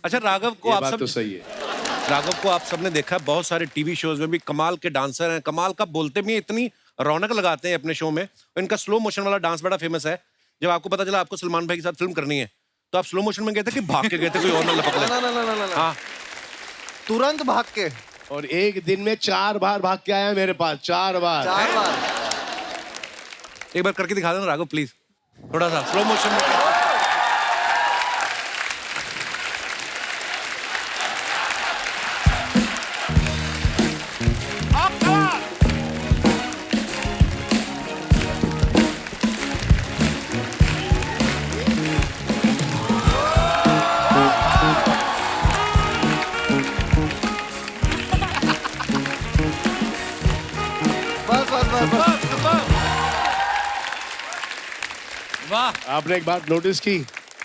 अच्छा, राघव को आप सब तो सही है। राघव को आप सबने देखा है, बहुत सारे टीवी शोज में भी कमाल के डांसर हैं, कमाल का बोलते भी हैं, इतनी रौनक लगाते हैं अपने शो में। इनका स्लो मोशन वाला डांस बड़ा फेमस है। जब आपको पता चला आपको सलमान भाई के साथ फिल्म करनी है, तो आप स्लो मोशन में गए थे कि भाग के गए थे, कोई और ना लपक ले? ना। हाँ, तुरंत भाग के। और एक दिन में 4 बार भाग के आया मेरे पास, 4 बार। 4 बार। एक बार करके दिखा देना राघव प्लीज, थोड़ा सा स्लो मोशन में। बस। वाह, आपने एक बात नोटिस की,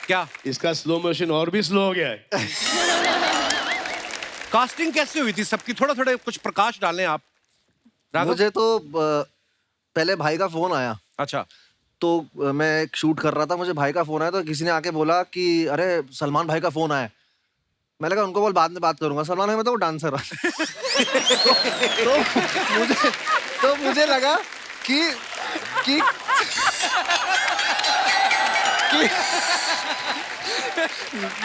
क्या इसका स्लो मोशन और भी स्लो हो गया है। कास्टिंग कैसे हुई थी सबकी? थोड़ा थोड़ा कुछ प्रकाश डालें आप राघव। मुझे तो पहले भाई का फोन आया। अच्छा, तो मैं एक शूट कर रहा था, मुझे भाई का फोन आया, तो किसी ने आके बोला कि अरे सलमान भाई का फोन आया है। मैंने कहा उनको बोल बाद में बात करूंगा। सलमान भाई मतलब वो डांसर है। तो मुझे लगा कि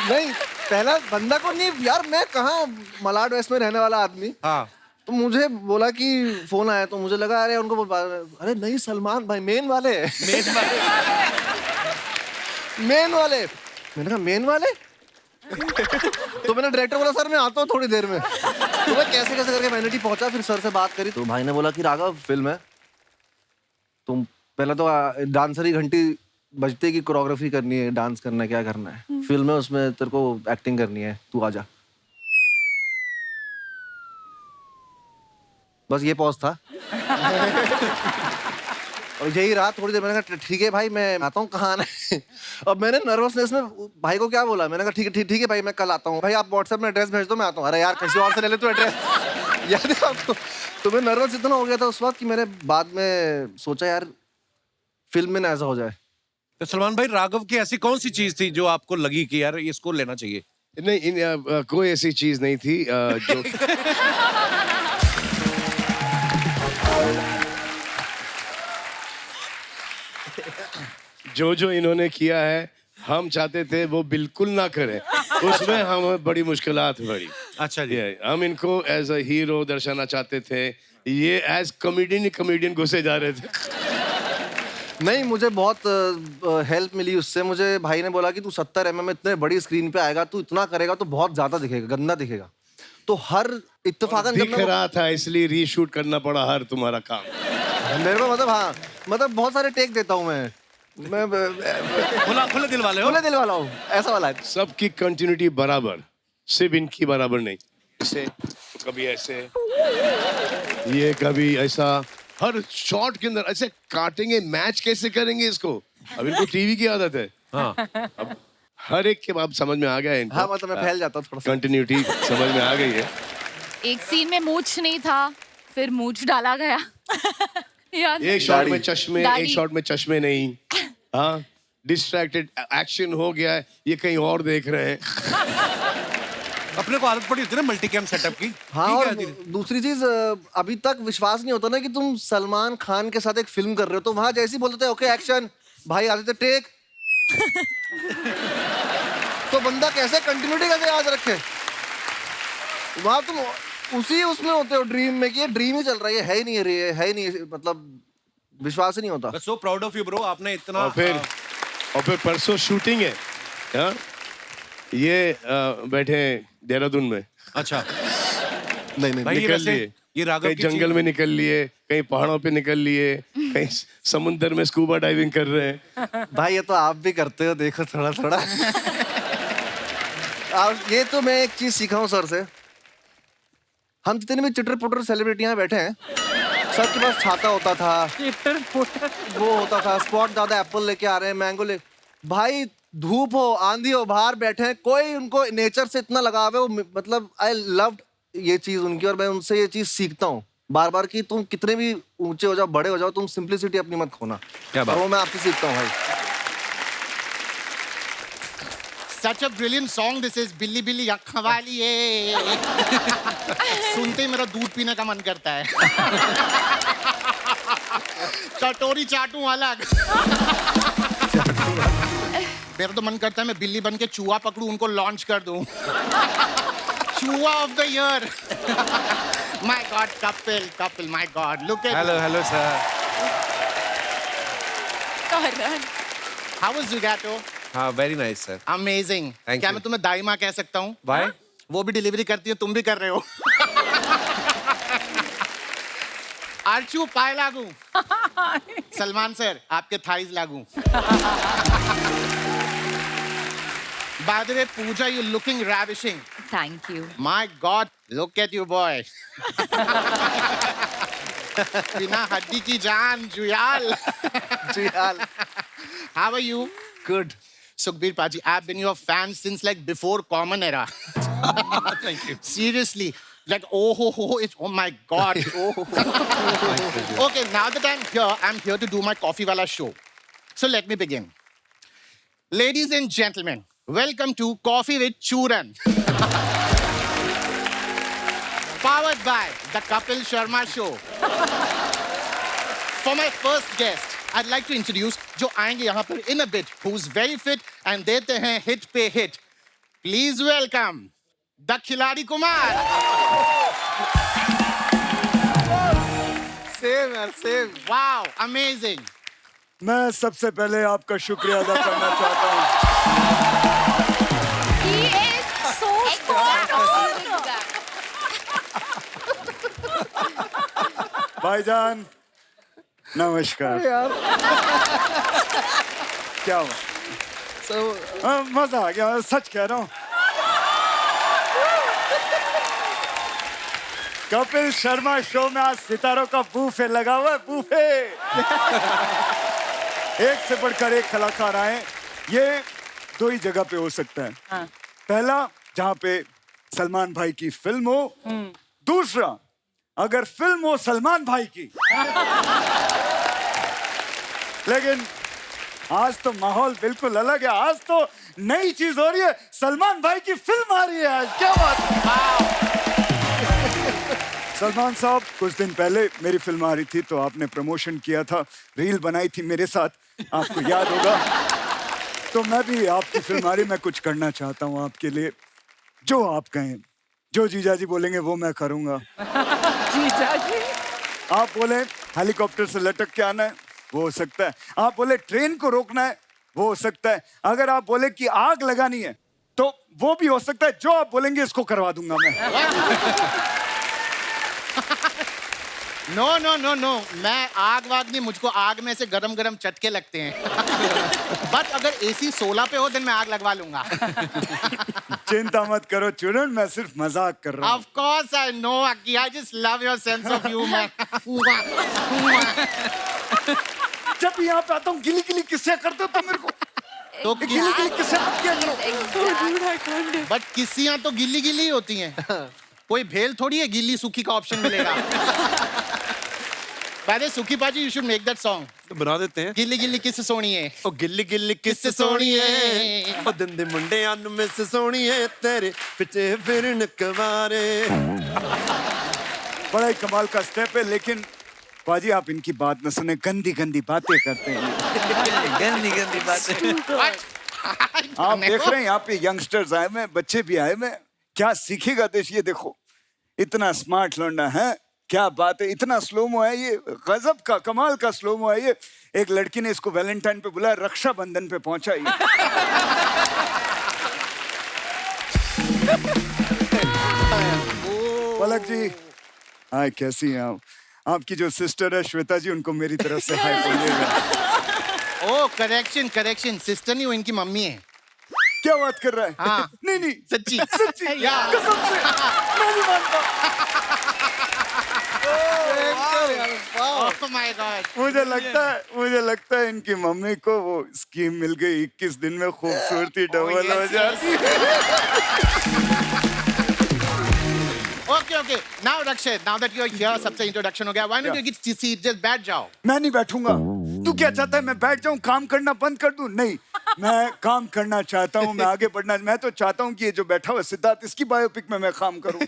नहीं, पहला बंदा को नहीं यार, मैं कहाँ मलाड वेस्ट में रहने वाला आदमी। हाँ, तो मुझे बोला कि फोन आया, तो मुझे लगा अरे उनको अरे नहीं सलमान भाई मेन वाले मेन वाले। मैंने कहा मेन वाले। तो मैंने डायरेक्टर बोला सर मैं आता हूँ थोड़ी देर में। तो मैं कैसे करके वैनिटी पहुंचा, फिर सर से बात करी, तो भाई ने बोला कि राघव फिल्म है, तुम पहले तो डांसर ही घंटी बजते की कोरियोग्राफी करनी है, डांस करना है, क्या करना है, फिल्म है उसमें तेरे को एक्टिंग करनी है, तू आजा। बस ये पॉज था। और यही रहा थोड़ी देर। मैंने कहा ठीक है भाई मैं आता हूँ, कहाँ आना है? अब मैंने नर्वसनेस में भाई को क्या बोला, मैंने कहा ठीक है भाई मैं कल आता हूँ। भाई आप व्हाट्सएप में एड्रेस भेज दो, मैं आता हूँ। अरे यार किसी और से ले ले तू एड्रेस। याद है आपको? तो मैं नर्वस इतना हो गया था उस वक्त कि मैंने बाद में सोचा यार फिल्म में ना ऐसा हो जाए। तो सलमान भाई राघव की ऐसी कौन सी चीज थी जो आपको लगी कि यार इसको लेना चाहिए? नहीं, कोई ऐसी चीज नहीं थी जो इन्होंने किया है, हम चाहते थे वो बिल्कुल ना करें। उसमें हम बड़ी मुश्किलात बड़ी। अच्छा जी। हम इनको एज अ हीरो दर्शाना चाहते थे, ये एज कॉमेडियन घुसे जा रहे थे। नहीं, मुझे बहुत हेल्प मिली उससे। मुझे भाई ने बोला कि तू 70 mm इतने बड़ी स्क्रीन पे आएगा, तू इतना करेगा तो बहुत ज्यादा दिखेगा, गंदा दिखेगा। तो हर इत्तेफाकन दिख रहा था इसलिए रीशूट करना पड़ा हर तुम्हारा काम। मेरे को मतलब हाँ, मतलब बहुत सारे टेक देता हूँ मैं खुले दिल वाले हो? खुले दिल वाला हूँ, ऐसा वाला है। सबकी कंटिन्यूटी बराबर, सिर्फ इनकी बराबर नहीं। ऐसे तो कभी ऐसे, ये कभी ऐसा, हर शॉट के अंदर ऐसे काटेंगे। मैच कैसे करेंगे इसको? अब इनको टीवी की आदत है। हाँ, अब हर एक के बाप समझ में आ गया है इनको। हाँ मतलब मैं फैल जाता हूँ थोड़ा सा। कंटिन्यूटी समझ में आ गई है। एक सीन में मूंछ नहीं था, फिर मूंछ डाला गया। याद है? एक शॉट में चश्मे, दाढ़ी। एक शॉट में चश्मे नहीं। हाँ, डिस्ट्रैक्टेड एक्शन हो गया है, ये कहीं और देख रहे हैं। अपने को आदत पड़ी होती है ना मल्टी कैम सेटअप की। हाँ, ठीक और है, धीरे- दूसरी चीज अभी तक विश्वास नहीं होता ना कि तुम सलमान खान के साथ एक फिल्म कर रहे हो। तो वहां जैसे ही बोलते थे ओके एक्शन, भाई आते थे टेक। तो बंदा कैसे कंटिन्यूटी कैसे याद रखे? वहां तुम उसी उसमें होते हो ड्रीम में कि ये ड्रीम ही चल रहा है ही नहीं, है ही नहीं, मतलब विश्वास ही नहीं होता। So proud of you bro, आपने इतना। और फिर परसों शूटिंग है। हाँ? ये बैठे देहरादून में। अच्छा नहीं भाई, ये निकल वैसे लिए, ये राघव कहीं की जंगल में निकल लिए, कहीं पहाड़ों पे निकल लिए, कहीं समुंदर में स्कूबा डाइविंग कर रहे हैं। भाई ये तो आप भी करते हो, देखो थोड़ा थोड़ा। और ये तो मैं एक चीज सीखा हूँ सर से। हम जितने भी चिटर पुटर सेलिब्रिटियां बैठे हैं, सबके पास छाता होता था, वो होता था, स्पॉट ज्यादा एप्पल लेके आ रहे हैं, मैंगो ले। भाई धूप हो आंधी हो बाहर बैठे हैं, कोई उनको नेचर से इतना लगाव है। वो मतलब आई लव्ड ये चीज उनकी, और मैं उनसे ये चीज सीखता हूँ बार बार कि तुम कितने भी ऊंचे हो जाओ, बड़े हो जाओ, तुम सिंपलिसिटी अपनी मत खोना। क्या बात। और वो मैं आपसे सीखता हूँ भाई। Such a brilliant song this is. बिल्ली बिल्ली अँख वाली है. सुनते ही मेरा दूध पीने का मन करता है. कटोरी चाटूं अलग. मेरा तो मन करता है मैं बिल्ली बन के चूहा पकड़ूं, उनको लॉन्च कर दूं. चूहा of the year. My God, couple, my God, look at. Hello, sir. Karan. How was Zugato? हाँ, very nice, sir. Amazing. Thank क्या you. मैं तुम्हें दाई माँ कह सकता हूँ? Why? वो भी डिलीवरी करती है, तुम भी कर रहे हो. आर्चू पाए लागू. सलमान सर, आपके थाइज लागू. By the way, Pooja, you're looking ravishing. Thank you. My God, look at you, boy. बिना हड्डी की जान, Juyal. Juyal. How are you? Good. Sukhbir Paji, I've been your fan since like before Common Era. Thank you. Seriously. Like, oh my God. Oh. Okay, now that I'm here to do my Coffee Wala show. So let me begin. Ladies and gentlemen, welcome to Coffee with Churan. Powered by the Kapil Sharma Show. For my first guest, I'd like to introduce जो आएंगे यहाँ पर in a bit, who's very fit and देते हैं hit पे hit. Please welcome the खिलाड़ी Kumar. Same यार, same. Wow, amazing. मैं सबसे पहले आपका शुक्रिया अदा करना चाहता हूँ. He is so spot on. भाईजान नमस्कार. क्या हुआ? मजा आ गया, सच कह रहा हूँ. कपिल शर्मा शो में आज सितारों का बूफे लगा हुआ है. बूफे एक से बढ़कर एक कलाकार आए. ये दो ही जगह पे हो सकता है. पहला जहाँ पे सलमान भाई की फिल्म हो, दूसरा अगर फिल्म हो सलमान भाई की. लेकिन आज तो माहौल बिल्कुल अलग है. आज तो नई चीज हो रही है. सलमान भाई की फिल्म आ रही है आज. क्या बात है. सलमान साहब, कुछ दिन पहले मेरी फिल्म आ रही थी तो आपने प्रमोशन किया था, रील बनाई थी मेरे साथ, आपको याद होगा. तो मैं भी आपकी फिल्म आ रही, मैं कुछ करना चाहता हूँ आपके लिए. जो आप कहें, जो जीजा जी बोलेंगे वो मैं करूँगा. जीजा जी आप बोले हेलीकॉप्टर से लटक के आना है, वो हो सकता है. आप बोले ट्रेन को रोकना है, वो हो सकता है. अगर आप बोले कि आग लगानी है तो वो भी हो सकता है. जो आप बोलेंगे इसको करवा दूंगा मैं. No. मैं आग वाग नहीं, मुझको आग में से गरम गरम चटके लगते हैं. बट अगर AC 16 पे हो तो मैं आग लगवा लूंगा. चिंता मत करो चूरन, मैं सिर्फ मजाक कर रहा हूँ. Of course I know, Aki. I just love your sense of humor. जब भी यहाँ पे आता हूँ गिली गिली किस्से करते हो तो मेरे को तो गिली गिली किस्से मत किया करो. बट किस्सियां तो गिल्ली गिल्ली ही होती हैं. कोई भेल थोड़ी है गिल्ली सूखी का ऑप्शन मिलेगा. पहले सुखी पाजी, you should make that song. तो बना देते हैं. गिल्ली गिल्ली किस सोनी है. ओ गिल्ली गिल्ली किस सोनी है, ओ दंदे मुंडे अन में से सोनी है, तेरे पिछे फिरन कवारे. बड़ा ही कमाल का स्टेप है. लेकिन पाजी आप इनकी बात न सुने, गंदी गंदी बातें करते हैं. गंदी गंदी बातें. आप देख रहे हैं यहाँ पे यंगस्टर्स आए हुए, बच्चे भी आए हुए. क्या सीखेगा देश. ये देखो इतना स्मार्ट लौंडा है, क्या बात है. इतना स्लोमो है ये, गजब का कमाल का स्लोमो है ये. एक लड़की ने इसको वैलेंटाइन पे बुलाया, रक्षाबंधन पे पहुंचा ये. पलक जी, हाय, कैसी हैं आप. आपकी जो सिस्टर है श्वेता जी, उनको मेरी तरफ से हाय बोलिएगा. ओ करेक्शन, सिस्टर नहीं, वो इनकी मम्मी है. क्या बात कर रहा है. हाँ. नहीं सच्ची. कसम से मैं नहीं मानता. Oh my God. मुझे लगता है इनकी मम्मी को वो स्कीम मिल गई, 21 दिन में खूबसूरती डबल हो जाती है. Okay. Now Rakshit, now that you're here, सबसे इंट्रोडक्शन हो गया. Why don't you get seat? Just बैठ जाओ. मैं नहीं बैठूंगा. तू क्या चाहता है मैं बैठ जाऊं काम करना बंद कर दूं? नहीं, मैं काम करना चाहता हूं, मैं आगे बढ़ना, मैं तो चाहता हूं कि ये जो बैठा हुआ सिद्धार्थ इसकी बायोपिक में मैं काम करूं।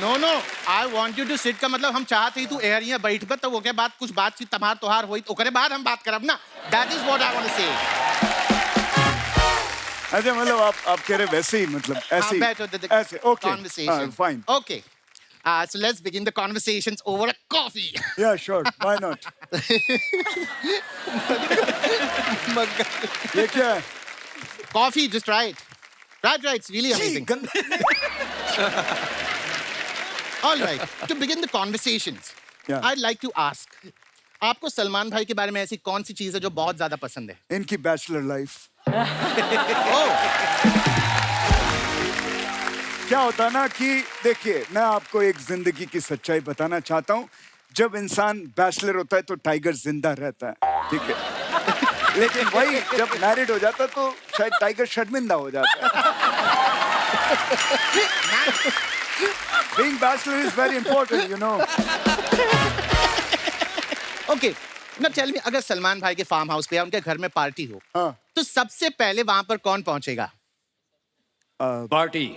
No no, I want you to sit का मतलब हम चाहते ही तू एयर यहाँ बैठ पर तो वो के बाद कुछ बातचीत तमार तोहार होई ओकरे बाद हम बात करब ना। That is what I want to say. अच्छा मतलब आप कह रहे वैसे ही मतलब ऐसे ही ऐसे okay conversation. Fine Okay. So let's begin the conversations over a coffee. या श्योर व्हाई नॉट। ये क्या है? Coffee, just try it. Right, it's really amazing. All right, to begin the conversations, Yeah. I'd like to ask, आपको सलमान भाई के बारे में ऐसी कौन सी चीज है जो बहुत ज्यादा पसंद है? इनकी बैचलर लाइफ। Oh, क्या होता है ना कि देखिए मैं आपको एक जिंदगी की सच्चाई बताना चाहता हूँ। जब इंसान बैचलर होता है तो टाइगर जिंदा रहता है, ठीक है, लेकिन वही जब मैरिड हो जाता है तो शायद टाइगर शर्मिंदा हो जाता है। Being bachelor is very important, you know. okay. Now tell me, अगर सलमान भाई के फार्म हाउस पे या उनके घर में पार्टी हो, हाँ। तो सबसे पहले वहां पर कौन पहुंचेगा? पार्टी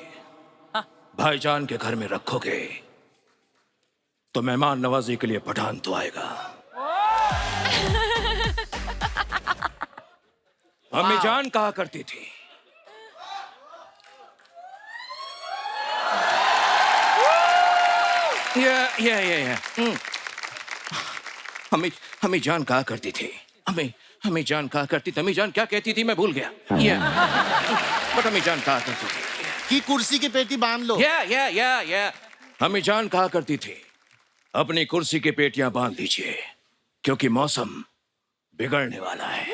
भाईजान के घर में रखोगे तो मेहमान नवाजी के लिए पठान तो आएगा। अम्मी जान कहा करती थी हमें जान कहा करती थी हमें जान कहा करती थी। अम्मी जान क्या कहती थी मैं भूल गया। बट अम्मी जान कहा करती थी कि कुर्सी की पेटी बांध लो। अम्मी जान कहा करती थी अपनी कुर्सी की पेटियां बांध लीजिए क्योंकि मौसम बिगड़ने वाला है।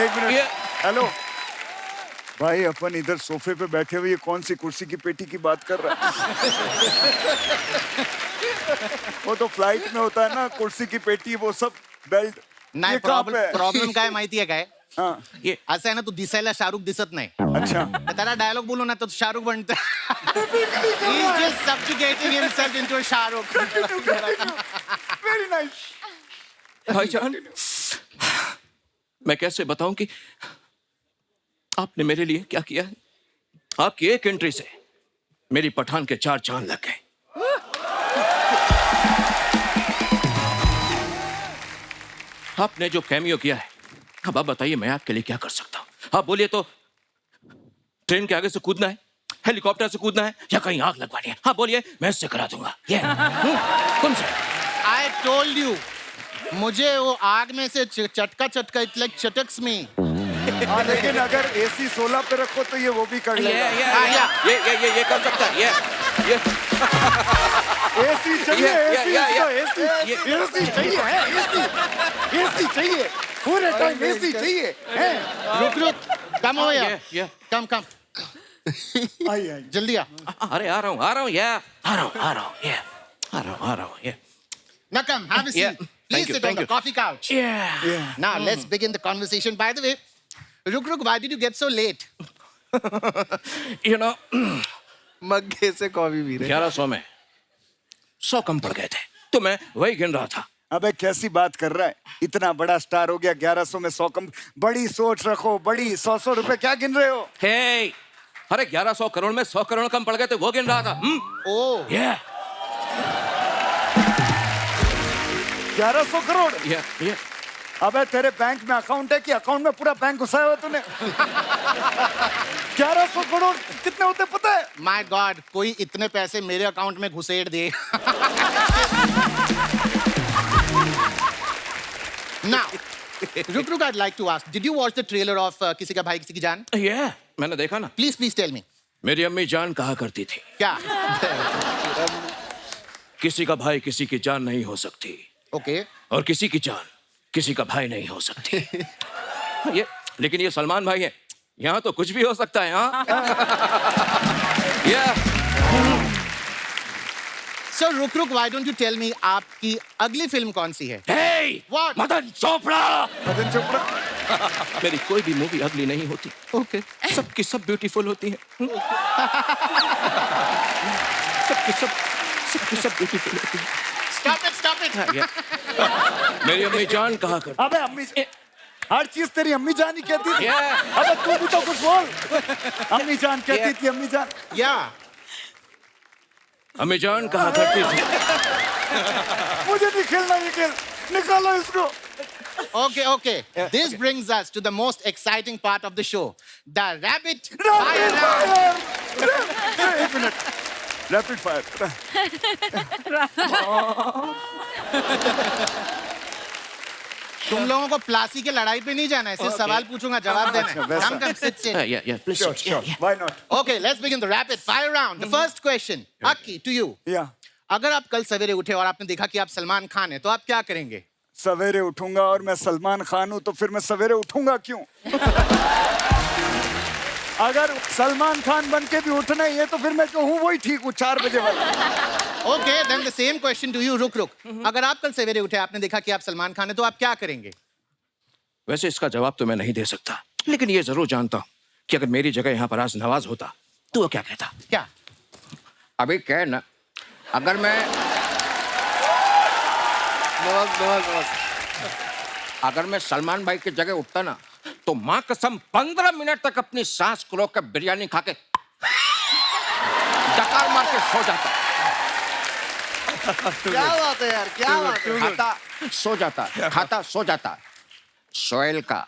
एक मिनट, हेलो भाई, अपन इधर सोफे पे बैठे हुए ये कौन सी कुर्सी की पेटी की बात कर रहा है? वो तो फ्लाइट में होता है ना, कुर्सी की पेटी वो सब बेल्ट। नाही, प्रॉब्लेम काय माहितीये काय? हाँ। ये असं आहे ना, तू दिसायला शाहरुख दिसत नाही। अच्छा, तर त्याला डायलॉग बोलू ना तो शाहरुख बनतो। He's just subjugating himself into a Shahrukh. Very nice. भाईजान मैं कैसे बताऊं कि आपने मेरे लिए क्या किया है। आपकी एक एंट्री से मेरी पठान के 4 चांद लग गए। आपने जो कैमियो किया है, अब आप बताइए मैं आपके लिए क्या कर सकता हूं। आप बोलिए तो ट्रेन के आगे से कूदना है, हेलीकॉप्टर से कूदना है या कहीं आग लगवानी है। हाँ बोलिए, मैं इससे करा दूंगा। ये कौन सा? I told you, मुझे वो आग में से चटका इट लाइक चटक्स में। हाँ, लेकिन अगर AC 16 पे रखो तो ये वो भी कर लेगा। ये कर सकता है। ये AC चाहिए, AC चाहिए, पूरे टाइम AC चाहिए। रुक, कम हो या कम आई जल्दी आ। अरे आ रहा हूँ आ रहा हूँ। Now come, have a seat. Please sit on the coffee couch. Yeah. Now let's begin the conversation. By the way, Ruk, why did you get so late? You know, मग्गे से कॉफी पी रहे। 1100 में 100 कम पड़ गए थे तो मैं वही गिन रहा था। अबे कैसी बात कर रहा है, इतना बड़ा स्टार हो गया, 1100 में 100 कम। बड़ी सोच रखो, बड़ी 100 रुपए क्या गिन रहे हो? हे, अरे 1100 करोड़ में 100 करोड़ कम पड़ गए थे वो गिन रहा था। Oh. 1100 करोड़? Yeah. अबे तेरे बैंक में अकाउंट है कि अकाउंट में पूरा बैंक घुसाया हुआ तूने? 1100 करोड़ कितने होते पता है? My God, कोई इतने पैसे मेरे अकाउंट में घुसेड़ दे। Now, Ruk, I'd like to ask, did you watch the trailer of किसी का भाई किसी की जान? Yeah, मैंने देखा ना। Please tell me. मेरी अम्मी जान कहा करती थी क्या? किसी का भाई किसी की जान नहीं हो सकती Okay. और किसी की जान किसी का भाई नहीं हो सकती। ये लेकिन ये सलमान भाई है, यहाँ तो कुछ भी हो सकता है। हाँ। Yeah. So Ruk, why don't you tell me आपकी अगली फिल्म कौन सी है? Hey, What? मदन चोपड़ा। मदन चोपड़ा? मेरी कोई भी मूवी अगली नहीं होती। Okay. सबकी सब ब्यूटीफुल होती है। सबकी सब ब्यूटीफुल होती है। stop it. मेरी अम्मी जान कहा कर अबे अम्मी हर चीज तेरी अम्मी जान ही कहती थी। Yeah. अबे तू भी तो कुछ बोल। अम्मी जान कहती थी, अम्मी जान। Yeah. अम्मी जान कहा करती थी। मुझे नहीं खेलना, ये खेल निकालो इसको। Okay. This brings us to the most exciting part of the show. The rapid fire round. एक मिनट, रैपिड फायर। तुम लोगों को प्लासी के लड़ाई पे नहीं जाना है, सिर्फ सवाल पूछूंगा, जवाब देना है। वैसा। Come, sit. Yeah, please. Sure, sure. Why not? Okay, let's begin the rapid fire round. The first question, Aki, to you. Yeah. अगर आप कल सवेरे उठे और आपने देखा कि आप सलमान खान हैं, तो आप क्या करेंगे? सवेरे उठूंगा और मैं सलमान खान हूं तो फिर मैं सवेरे उठूंगा क्यों? अगर सलमान खान बन के भी उठना ही है तो फिर मैं जो हूं वही ठीक हूं, 4 बजे वाला। Okay, then the same question to you. रुक। अगर आप कल सवेरे उठे, आपने देखा कि आप सलमान खान हैं, तो आप क्या करेंगे? वैसे इसका जवाब तो मैं नहीं दे सकता, लेकिन ये जरूर जानता हूँ कि अगर मेरी जगह यहाँ पर आज नवाज होता तो वो क्या कहता। क्या? अभी क्या है ना, अगर मैं अगर मैं सलमान भाई की जगह उठता ना, तो माँ कसम 15 मिनट तक अपनी सांस को रोक कर बिरयानी खा के डकार मार के सो जाता। क्या बात है यार, क्या बात है। खाता सो जाता, खाता सो जाता। सोहेल का,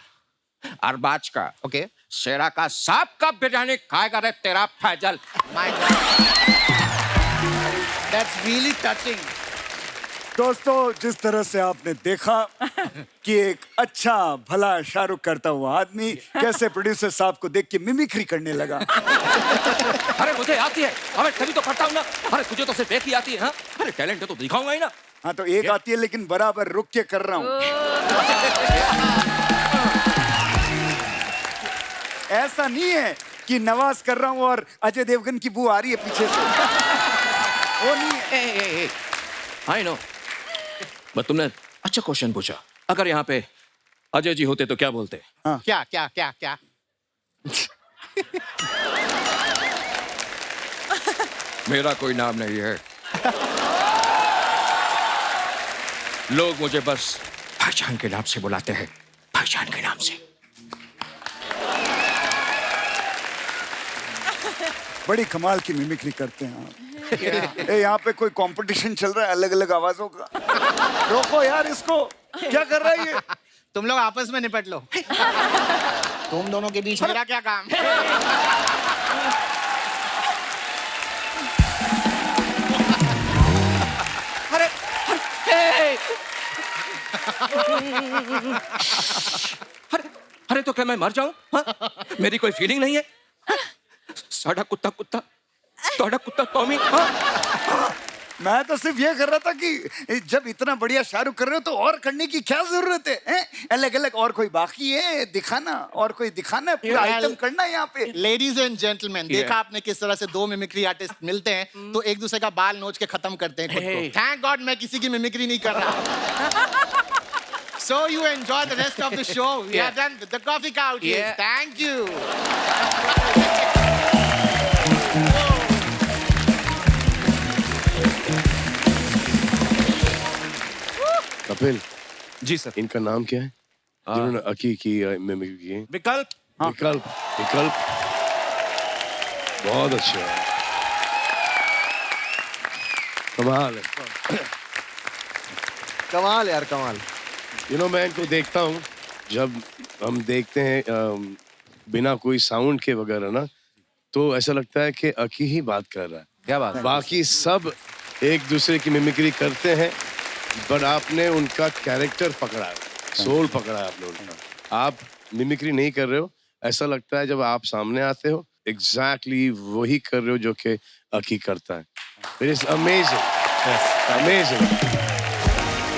अरबाज का, Okay. शेरा का, सांप का बिरयानी खाएगा रे तेरा Faizal. My God. That's really touching. दोस्तों, जिस तरह से आपने देखा कि एक अच्छा भला शाहरुख करता हुआ आदमी कैसे प्रोड्यूसर साहब को देख के मिमिक्री करने लगा। अरे मुझे आती है, अरे तभी तो करता हूँ ना। अरे तुझे तो सिर्फ एक ही आती है, हाँ? अरे टैलेंट है तो दिखाऊंगा ही ना। हाँ तो एक आती है लेकिन बराबर रुक के कर रहा हूँ। ऐसा नहीं है कि नवाज कर रहा हूँ और अजय देवगन की बू आ रही है पीछे से। वो नहीं है। आई नो, बट तुमने अच्छा क्वेश्चन पूछा। अगर यहाँ पे अजय जी होते तो क्या बोलते? क्या? मेरा कोई नाम नहीं है, लोग मुझे बस भाईजान के नाम से बुलाते हैं, भाईजान के नाम से। बड़ी कमाल की मिमिक्री करते हैं आप। ए, यहाँ पे कोई कंपटीशन चल रहा है अलग अलग आवाजों का। रोको यार इसको, क्या कर रहा है ये? तुम लोग आपस में निपट लो। तुम दोनों के बीच मेरा क्या काम? अरे तो क्या मैं मर जाऊं? हाँ? मेरी कोई फीलिंग नहीं है? साडा कुत्ता तोड़ा कुत्ता टॉमी। हाँ? मैं तो सिर्फ ये कर रहा था कि जब इतना बढ़िया शाहरुख कर रहे हो तो और करने की क्या जरूरत है, हैं? अलग अलग और कोई बाकी है दिखाना, और कोई दिखाना है, पूरा आइटम करना है यहाँ पे। लेडीज एंड जेंटलमैन, देखा आपने किस तरह से दो मिमिक्री आर्टिस्ट मिलते हैं तो एक दूसरे का बाल नोच के खत्म करते हैं खुद को। थैंक गॉड मैं किसी की मिमिक्री नहीं कर रहा। So you enjoy the rest of the show. We are done with the coffee couch. Yeah. Thank you. Kapil ji sir. इनका नाम क्या है जिन्होंने अकी की मिमिक्री की है? विकल्प। विकल्प। विकल्प बहुत अच्छा है, कमाल है। कमाल यार, कमाल। मैं इनको देखता हूँ, जब हम देखते हैं बिना कोई साउंड के वगैरह ना, तो ऐसा लगता है कि अकी ही बात कर रहा है। क्या बात है? बाकी सब एक दूसरे की मिमिक्री करते हैं, बट आपने उनका कैरेक्टर पकड़ा है, सोल पकड़ा है आपने उनका। आप मिमिक्री नहीं कर रहे हो, ऐसा लगता है जब आप सामने आते हो एग्जैक्टली वही कर रहे हो जो कि अकी करता है। It is amazing, amazing.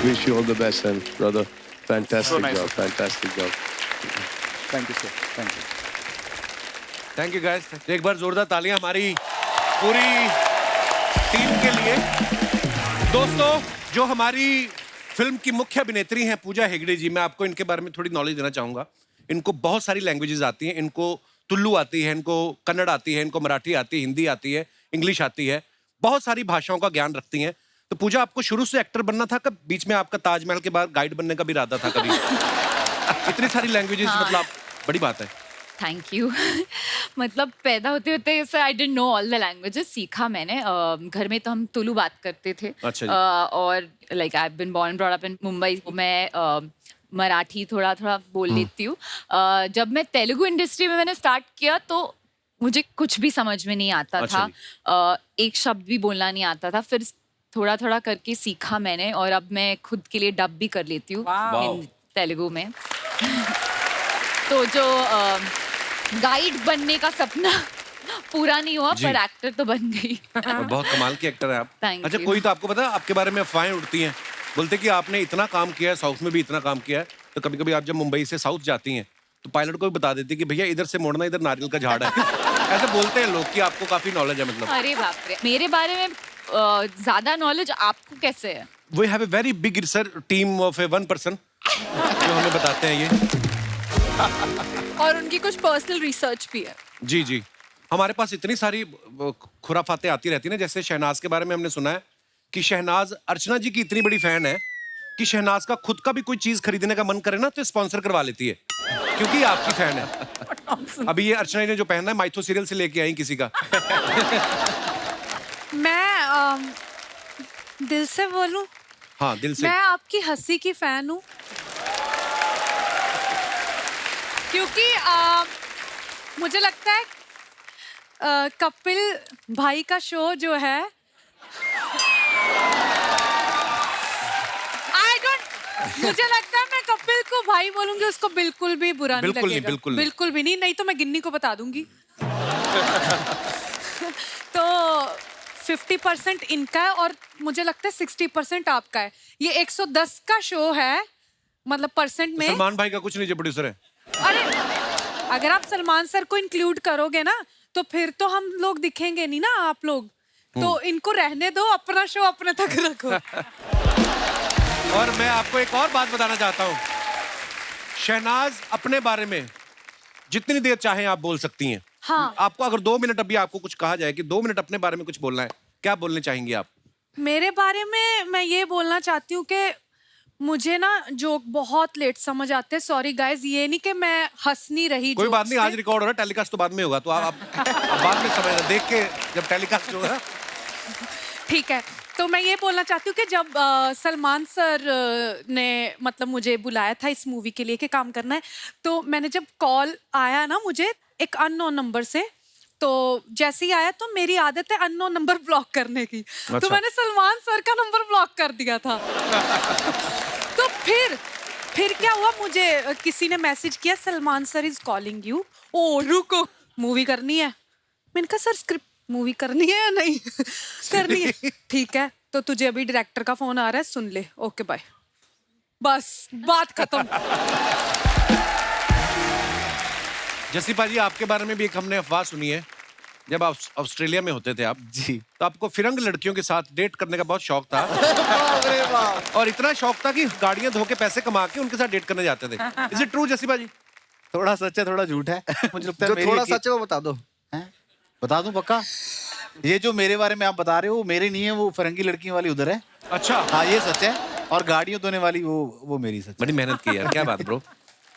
Wish you all the best and brother, fantastic job, fantastic job. Thank you sir, thank you. Thank you guys. एक बार जोरदार तालियां हमारी पूरी टीम के लिए। दोस्तों, जो हमारी फिल्म की मुख्य अभिनेत्री हैं पूजा हेगड़े जी, मैं आपको इनके बारे में थोड़ी नॉलेज देना चाहूंगा। इनको बहुत सारी लैंग्वेजेस आती हैं। इनको तुल्लू आती है, इनको कन्नड़ आती है, इनको मराठी आती है, हिंदी आती है, इंग्लिश आती है, बहुत सारी भाषाओं का ज्ञान रखती हैं। तो पूजा, आपको शुरू से एक्टर बनना था, कब बीच में आपका ताजमहल के बाद गाइड बनने का भी इरादा था कभी? इतनी सारी लैंग्वेजेस, हाँ। मतलब बड़ी बात है। Thank you. मतलब पैदा होते होते I didn't know all the languages, सीखा मैंने। घर में तो हम तुलु बात करते थे। अच्छा जी। और like I have been born brought up in Mumbai. मैं मराठी थोड़ा थोड़ा बोल लेती हूँ। जब मैं तेलुगु इंडस्ट्री में मैंने स्टार्ट किया तो मुझे कुछ भी समझ में नहीं आता अच्छा था। एक शब्द भी बोलना नहीं आता था। फिर थोड़ा थोड़ा करके सीखा मैंने, और अब मैं खुद के लिए डब भी कर लेती हूँ वाओ। तेलुगु में। तो जो गाइड बनने का सपना पूरा नहीं हुआ, जी। पर एक्टर तो बन गई। और बहुत कमाल के एक्टर है आप। Thank अच्छा, you. कोई तो आपको पता है, आपके बारे में अफवाहें उड़ती हैं, बोलते कि आपने इतना काम किया है, साउथ में भी इतना काम किया है, तो कभी कभी आप जब मुंबई से साउथ जाती हैं तो पायलट को भी बता देती कि भैया इधर से मोड़ना, इधर नारियल का झाड़ है। ऐसे बोलते हैं लोग कि आपको काफी नॉलेज है। मतलब अरे बाप रे, मेरे बारे में ज्यादा नॉलेज आपको कैसे है? We have a very big research team of a 1 person जो हमें बताते हैं ये। और उनकी कुछ पर्सनल रिसर्च भी है। जी जी, हमारे पास इतनी सारी खुराफातें आती रहती हैं ना। जैसे शहनाज के बारे में हमने सुना है कि शहनाज अर्चना जी की इतनी बड़ी फैन है कि शहनाज का खुद का भी कोई चीज खरीदने का मन करे ना तो स्पॉन्सर करवा लेती है, क्योंकि ये आपकी फैन है। अभी ये अर्चना जी ने जो पहना है माइथो सीरियल से लेके आई किसी का। मैं दिल से बोलूं, हाँ, दिल से। मैं आपकी हंसी की फैन हूँ, क्योंकि मुझे लगता है कपिल भाई का शो जो है, मुझे लगता है मैं कपिल को भाई बोलूंगी, उसको बिल्कुल भी बुरा नहीं बिल्कुल नहीं, लगेगा। बिल्कुल नहीं। बिल्कुल भी नहीं, नहीं तो मैं गिन्नी को बता दूंगी। तो 50% इनका है और मुझे लगता है 60% आपका है। ये 110 का शो है, मतलब परसेंट में। सलमान भाई का कुछ नहीं जो प्रोड्यूसर है। अरे अगर आप सलमान सर को इंक्लूड करोगे ना तो फिर तो हम लोग दिखेंगे नहीं ना, आप लोग। तो इनको रहने दो, अपना शो अपने तक रखो। और मैं आपको एक और बात बताना चाहता हूँ, शहनाज अपने बारे में जितनी देर चाहें आप बोल सकती हैं। हाँ। आपको अगर 2 मिनट अभी आपको कुछ कहा जाए कि 2 मिनट अपने बारे में कुछ बोलना है, क्या बोलने चाहेंगी आप? मेरे बारे में मैं ये बोलना चाहती हूँ कि मुझे ना जोक बहुत लेट समझ आते हैं। सॉरी गाइस, ये नहीं कि मैं हंस नहीं रही। कोई बात jokes नहीं, पे। आज रिकॉर्ड हो रहा है, टेलीकास्ट तो बाद में होगा, तो आप बाद में समझना, देख के जब टेलीकास्ट होगा। ठीक है, तो मैं ये बोलना चाहती हूँ कि जब सलमान सर ने मतलब मुझे बुलाया था इस मूवी के लिए कि काम करना है, तो मैंने जब कॉल आया ना मुझे एक अननोन नंबर से, तो जैसे ही आया तो मेरी आदत है अननोन नंबर ब्लॉक करने की। तो अच्छा। मैंने सलमान सर का नंबर ब्लॉक कर दिया था। तो फिर क्या हुआ, मुझे किसी ने मैसेज किया, Salman sir is calling you. ओ रुको, मूवी करनी है। मैंने कहा सर स्क्रिप्ट मूवी करनी है या नहीं? करनी है। ठीक है, तो तुझे अभी डायरेक्टर का फोन आ रहा है, सुन ले। Okay bye. बस बात खत्म। जसीपा जी, आपके बारे में भी एक हमने अफवाह सुनी है, जब आप ऑस्ट्रेलिया में होते थे आप जी। तो आपको फिरंग लड़कियों के साथ डेट करने का बहुत शौक था। बाप रे बाप। और इतना शौक था कि गाड़ियां धो के पैसे कमा के उनके साथ डेट करने जाते थे। इज इट ट्रू जसीपा जी? थोड़ा सच है थोड़ा झूठ है। मुझे लगता है जो मेरी थोड़ा एक- सच है वो बता दो। हैं? बता दूं पक्का? ये जो मेरे बारे में आप बता रहे हो वो मेरे नहीं है, वो फरंगी लड़कियों वाली उधर है। अच्छा, हाँ ये सच है, और गाड़ियों धोने वाली वो मेरी सच है। बड़ी मेहनत की यार, क्या बात ब्रो।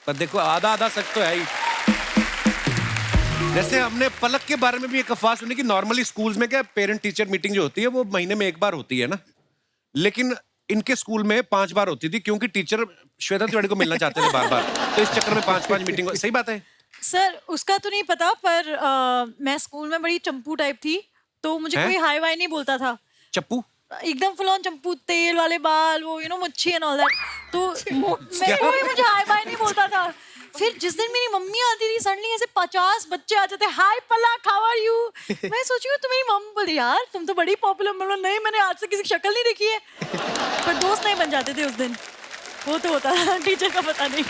पर देखो, आधा आधा सच तो है ही। जैसे हमने पलक के बारे में भी एक अफवाह सुनी कि नॉर्मली स्कूल्स में क्या पेरेंट टीचर मीटिंग जो होती है वो महीने में 1 बार होती है ना, लेकिन इनके स्कूल में 5 बार होती थी, क्योंकि टीचर श्वेता तिवारी को मिलना चाहते थे बार बार, तो इस चक्कर में 5-5 मीटिंग। सही बात है? सर उसका तो नहीं पता, पर मैं स्कूल में बड़ी चंपू टाइप थी, तो मुझे हैं? कोई हाई वाई नहीं बोलता था। चप्पू? एकदम फुल ऑन चंपू, तेल वाले बाल, वो मुच्छी एंड ऑल दैट। तो कोई मुझे हाई वाई नहीं बोलता था। फिर जिस दिन मेरी मम्मी आती थी, सडनली ऐसे 50 बच्चे आ जाते, हाय पलक हाउ आर यू। मैं सोची हूँ, तो मेरी मम्मी बोली यार तुम तो बड़ी पॉपुलर। मतलब नहीं, मैंने आज से किसी की शक्ल नहीं देखी है। पर दोस्त नहीं बन जाते थे उस दिन, वो तो होता था, टीचर का पता नहीं।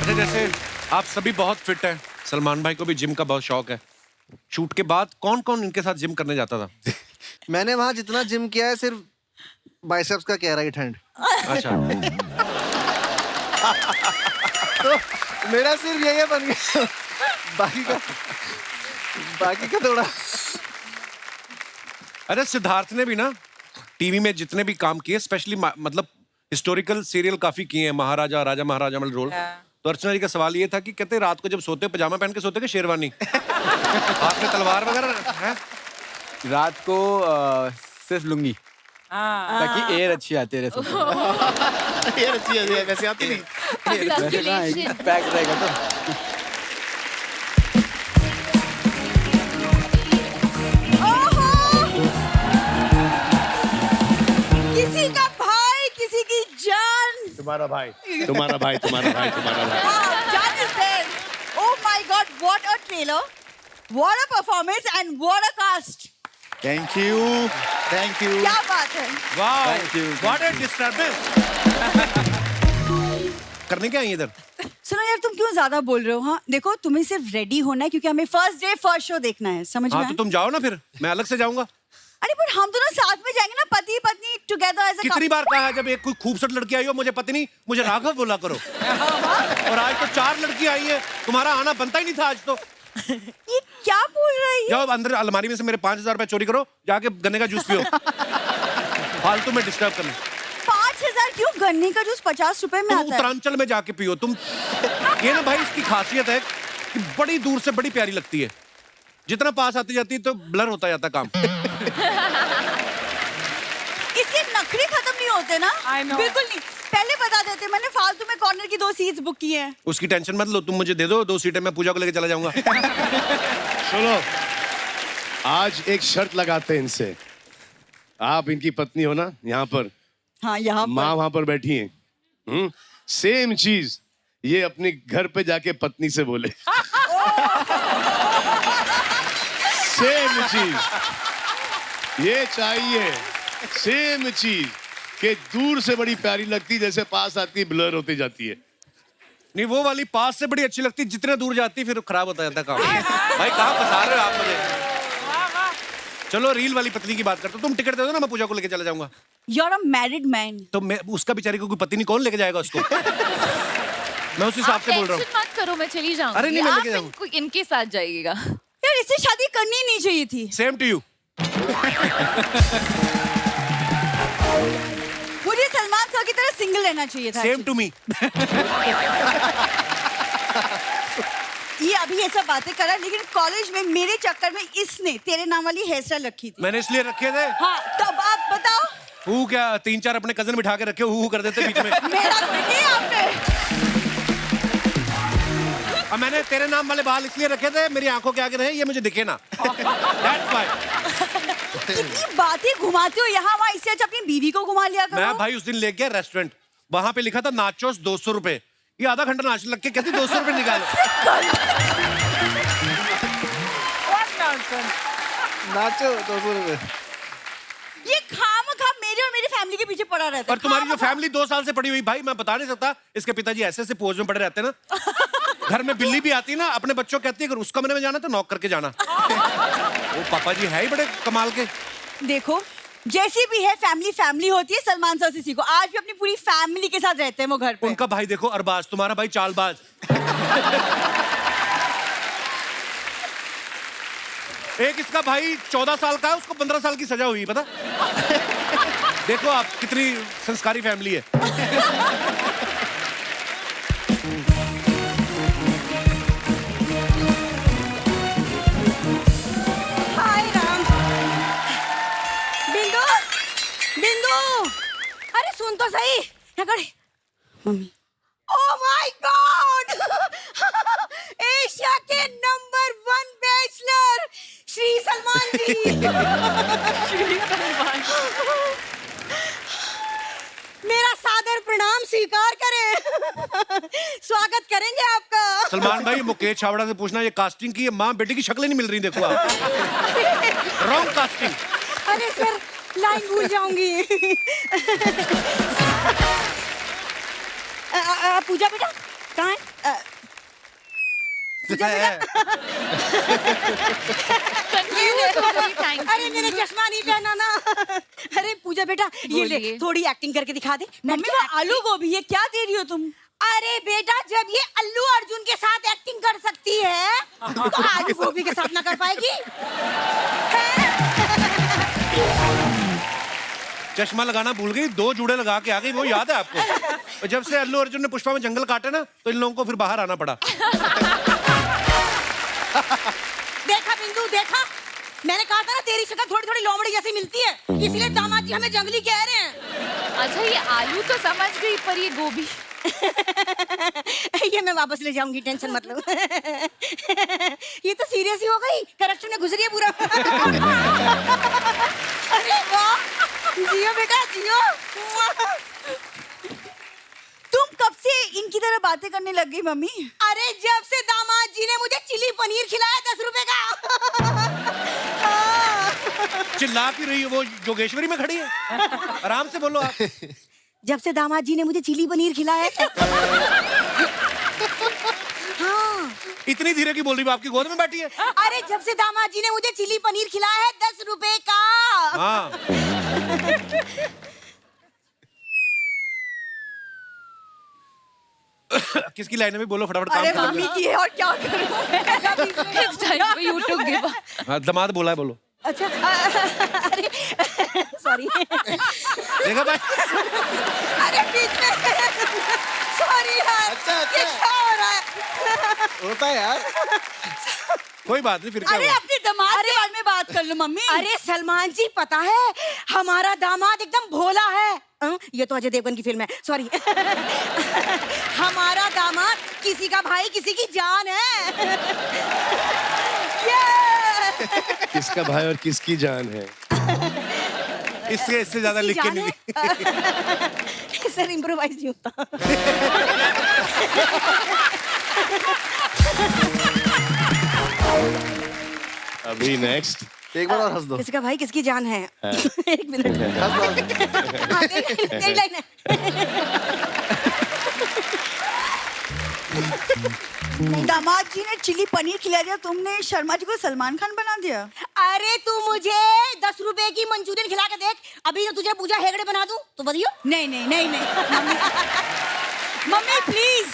अच्छा, जैसे आप सभी बहुत फिट हैं, सलमान भाई को भी जिम का बहुत शौक है। शूट के बाद कौन कौन इनके साथ जिम करने जाता था? मैंने वहां जितना जिम किया है सिर्फ बाइसेप्स का किया, राइट हैंड। अच्छा। तो मेरा सिर्फ यही बन गया, बाकी का थोड़ा। अरे सिद्धार्थ ने भी ना टीवी में जितने भी काम किए, स्पेशली मतलब हिस्टोरिकल सीरियल काफी किए हैं, महाराजा, राजा महाराजा वाले रोल। तो अर्चना जी का सवाल ये था कि कहते रात को जब सोते पजामा पहन के सोते कि शेरवानी? हाथ में तलवार वगैरह है? रात को सिर्फ लुंगी, ताकि एयर अच्छी आती है। एयर अच्छी है, वैसे आती नहीं। Circulation. पैक रहेगा तो। किसी का भाई, किसी की जान। तुम्हारा भाई, तुम्हारा भाई, तुम्हारा भाई, तुम्हारा भाई। Jahan is there. Oh my God, what a trailer, what a performance and what a cast. Thank you, thank you. क्या बात है। वाह, Thank you. What a disturbance. करने क्या आई इधर? सुनो यार, तुम क्यों ज्यादा बोल रहे हो? हाँ देखो, तुम्हें सिर्फ रेडी होना है क्योंकि हमें फर्स्ट डे फर्स्ट शो देखना है, समझ में हाँ आया? तो तुम जाओ ना, फिर मैं अलग से जाऊंगा। अरे पर हम दोनों साथ में जाएंगे ना, पति पत्नी टुगेदर एज अ कितनी बार कहा है, जब एक कोई खूबसूरत लड़की आई हो मुझे पत्नी, मुझे राघव बोला करो। और आज तो 4 लड़की आई है, तुम्हारा आना बनता ही नहीं था आज तो। ये क्या बोल रही है? जाओ अंदर अलमारी में से मेरे 5,000 रुपए चोरी करो, जाके गन्ने का जूस पियो। फालतू में डिस्टर्ब करना। 5,000 क्यों? गन्ने का जूस 50 रुपए में तुम आता है। उत्तरांचल में जाके पियो तुम। ये ना भाई, इसकी खासियत है कि बड़ी दूर से बड़ी प्यारी लगती है, जितना पास आती जाती है तो ब्लर होता जाता काम। इसके नखरे खत्म नहीं होते ना। I know. बिल्कुल नहीं, पहले बता देते, मैंने फालतू में कॉर्नर की 2 सीट्स बुक की हैं। उसकी टेंशन मत लो, तुम मुझे दे दो 2 सीटें, मैं पूजा को लेके चला जाऊंगा। सुनो, आज एक शर्त लगाते हैं इनसे। आप इनकी पत्नी हो ना, यहाँ पर हाँ, यहाँ माँ वहां पर बैठी है। सेम चीज ये अपने घर पे जाके पत्नी से बोले। सेम चीज ये चाहिए, सेम चीज कि दूर से बड़ी प्यारी लगती, जैसे पास आती ब्लर होती जाती है। नहीं, वो वाली पास से बड़ी अच्छी लगती, जितने दूर जाती फिर खराब होता जाता काम। भाई कहाँ फंसा रहे हो आप मुझे? चलो रील वाली पत्नी की बात करते हो, तुम टिकट दे दो ना, मैं पूजा को लेके चला जाऊंगा। You are a married man. तो मैं उसका बेचारी को कोई पत्नी कौन लेके जाएगा उसको? मैं उस हिसाब आप से बोल रहा हूँ। टेंशन मत करो, मैं चली जाऊंगी। अरे नहीं, मैं आप लेके जाऊंगा। इनके साथ जाइएगा। यार इससे शादी करनी नहीं चाहिए थी। Same to you. मुझे सलमान सर की तरह सिंगल रहना चाहिए था। Same to me. ये अभी ये सब बातें करा, लेकिन कॉलेज में मेरे चक्कर में इसने तेरे नाम वाली हेयर स्टाइल रखी थी। मैंने इसलिए रखे थे। हाँ, तो अब आप बताओ। हु क्या 3-4 अपने कजन बिठा के रखे, हु कर देते बीच में। मेरा कोई नहीं आपने। अब मैंने तेरे नाम वाले बाल इसलिए रखे थे मेरी आंखों के आगे रहे, ये मुझे दिखे ना। That's why। कितनी बातें घुमाते हो यहाँ वहाँ, इससे अच्छा अपनी बीवी को घुमा लिया करो। मैं भाई उस दिन ले गया रेस्टोरेंट, वहां पे लिखा था नाचोस 200 रुपए, ये आधा घंटा नाचने लग के कहती 200 रुपए निकालो। नाचो 200 रुपए। ये खामखा मेरे और मेरी फैमिली के पीछे पड़ा रहता है। और तुम्हारी जो खामखा। फैमिली 2 साल से पड़ी हुई, भाई मैं बता नहीं सकता, इसके पिताजी ऐसे ऐसे पोज में पड़े रहते हैं ना। घर में बिल्ली भी आती ना, अपने बच्चों को कहती है अगर उसका कमरे में जाना तो नॉक करके जाना। वो पापा जी है ही बड़े कमाल के। देखो, जैसी भी है फैमिली फैमिली होती है। सलमान सर से सीखो, आज भी अपनी पूरी फैमिली के साथ रहते हैं वो घर पे। उनका भाई देखो अरबाज, तुम्हारा भाई चालबाज। एक इसका भाई 14 साल का है, उसको 15 साल की सजा हुई, पता? देखो आप कितनी संस्कारी फैमिली है। हाय राम। बिंदु, बिंदु, अरे सुन तो सही। क्या करे? Mummy. Oh my God! Asia के नंबर 1 बैचलर श्री सलमान जी। श्री सलमान। मेरा सादर प्रणाम स्वीकार करें। स्वागत करेंगे आपका। सलमान भाई मुकेश छावड़ा से पूछना, ये कास्टिंग की माँ बेटी की शक्ल नहीं मिल रही, देखो आप। Wrong casting. अरे सर, लाइन भूल जाऊंगी। पूजा बेटा कहाँ है? पूजा बेटा। अरे मेरे चश्मा नहीं पहना ना। अरे पूजा बेटा, ये ले, थोड़ी एक्टिंग करके दिखा दे। मम्मी वो आलू गोभी है, क्या दे रही हो तुम? अरे बेटा, जब ये अल्लू अर्जुन के साथ एक्टिंग कर सकती है तो आलू गोभी के साथ ना कर पाएगी? चश्मा लगाना भूल गई, 2 जूड़े लगा के आ गई, वो याद है आपको? और जब से अल्लू अर्जुन ने पुष्पा में जंगल काटे ना, तो इन लोगों को फिर बाहर आना पड़ा। देखा बिंदु, देखा, मैंने कहा था ना तेरी शक्ल थोड़ी थोड़ी लोमड़ी जैसी मिलती है, इसलिए दामाद जी हमें जंगली कह रहे हैं। अच्छा ये आलू तो समझ गई, पर ये गोभी ये मैं वापस ले जाऊंगी, टेंशन मत लो। ये तो सीरियस ही हो गई, करेक्शन में घुस रही है पूरा। अरे वाह, जियो बेटा जियो। तुम कब से इनकी तरह बातें करने लग गई मम्मी? अरे जब से दामाद जी ने मुझे चिली पनीर खिलाया 10 रुपए का। चिल्ला क्यों रही है? वो जोगेश्वरी में खड़ी है, आराम से बोलो आप। जब से दामाद जी ने मुझे चिली पनीर खिलाया है। हाँ। इतनी धीरे की बोल रही है, आपकी गोद में बैठी है? अरे जब से दामाद जी ने मुझे चिली पनीर खिलाया है 10 रुपए का। हाँ। किसकी लाइन है भी बोलो फटाफट। अरे काम मम्मी की है और क्या करूं मैं? It's time for you to give up. हाँ, दामाद बोला है, बोलो। अच्छा अरे सॉरी। देखा भाई? अरे बीच में सॉरी यार। अच्छा, अच्छा। ये क्या हो रहा है? होता है यार। कोई बात नहीं, फिर क्या अरे हुआ? अपने दामाद के बारे में बात कर लो मम्मी। अरे सलमान जी पता है हमारा दामाद एकदम भोला है। ये तो अजय देवगन की फिल्म है, सॉरी। हमारा दामाद किसी का भाई किसी की जान है। किसका भाई और किसकी जान है? इससे ज्यादा लिख के नहीं दी। सर इम्प्रोवाइज नहीं होता। अभी नेक्स्ट एक बार और हंस दो। किसका भाई किसकी जान है? एक मिनट। हाँ, तेरी लाइन है। दामाद जी ने चिली पनीर खिला दिया, तुमने शर्मा जी को सलमान खान बना दिया। अरे तू मुझे 10 रुपए की मंचूरियन खिला के देख, अभी तो तुझे पूजा हेगड़े बना दूं तो बताइयो। नहीं नहीं नहीं नहीं मम्मी प्लीज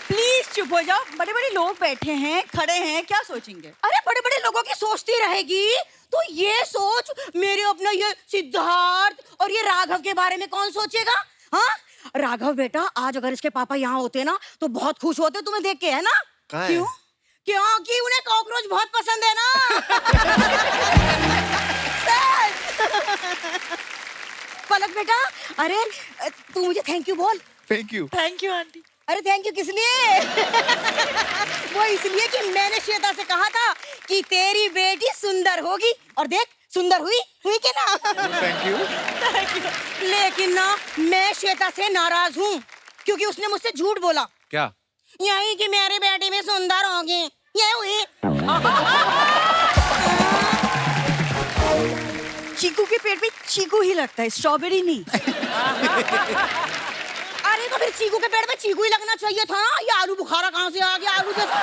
प्लीज चुप हो जाओ, बड़े बड़े लोग बैठे हैं, खड़े हैं, क्या सोचेंगे? अरे बड़े बड़े लोगों की सोचती रहेगी, तो ये सोच मेरे अपना ये सिद्धार्थ और ये राघव के बारे में कौन सोचेगा? हाँ राघव बेटा, आज अगर इसके पापा यहाँ होते ना तो बहुत खुश होते तुम्हें देख के, है ना? क्यों? क्योंकि उन्हें कॉकरोच बहुत पसंद है ना। पलक बेटा, अरे तू मुझे थैंक यू बोल। Thank you. Thank you aunty. अरे थैंक यू किस लिए? वो इसलिए कि मैंने श्वेता से कहा था कि तेरी बेटी सुंदर होगी, और देख सुंदर हुई कि ना? Thank you. लेकिन ना मैं श्वेता से नाराज हूँ, क्योंकि उसने मुझसे झूठ बोला। क्या? यही कि मेरी बेटी भी सुंदर होगी, ये हुई। चीकू के पेट में चीकू ही लगता है, स्ट्रॉबेरी नहीं। अरे तो फिर चीकू के पेड़ में चीकू ही लगना चाहिए था ना, ये आलू बुखारा कहाँ से आ गया? आलू जैसा।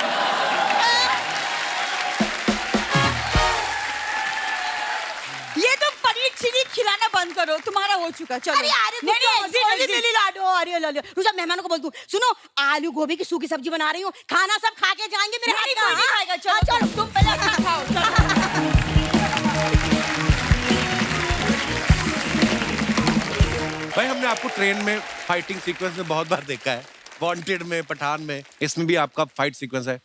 ये तो पनीर चिली खिलाना बंद करो, तुम्हारा हो चुका। चलो अरे अरे नहीं लाडो, अरे लो रुजा मेहमानों को बोल दूं, सुनो आलू गोभी की सूखी सब्जी बना रही हूँ, खाना सब खा के जाएंगे मेरे हाथ का। नहीं खाएगा, चलो चलो तुम पहले खाओ। भाई हमने आपको ट्रेन में फाइटिंग सीक्वेंस में बहुत बार देखा है, वांटेड में, पठान में, इसमें भी आपका फाइट सीक्वेंस है।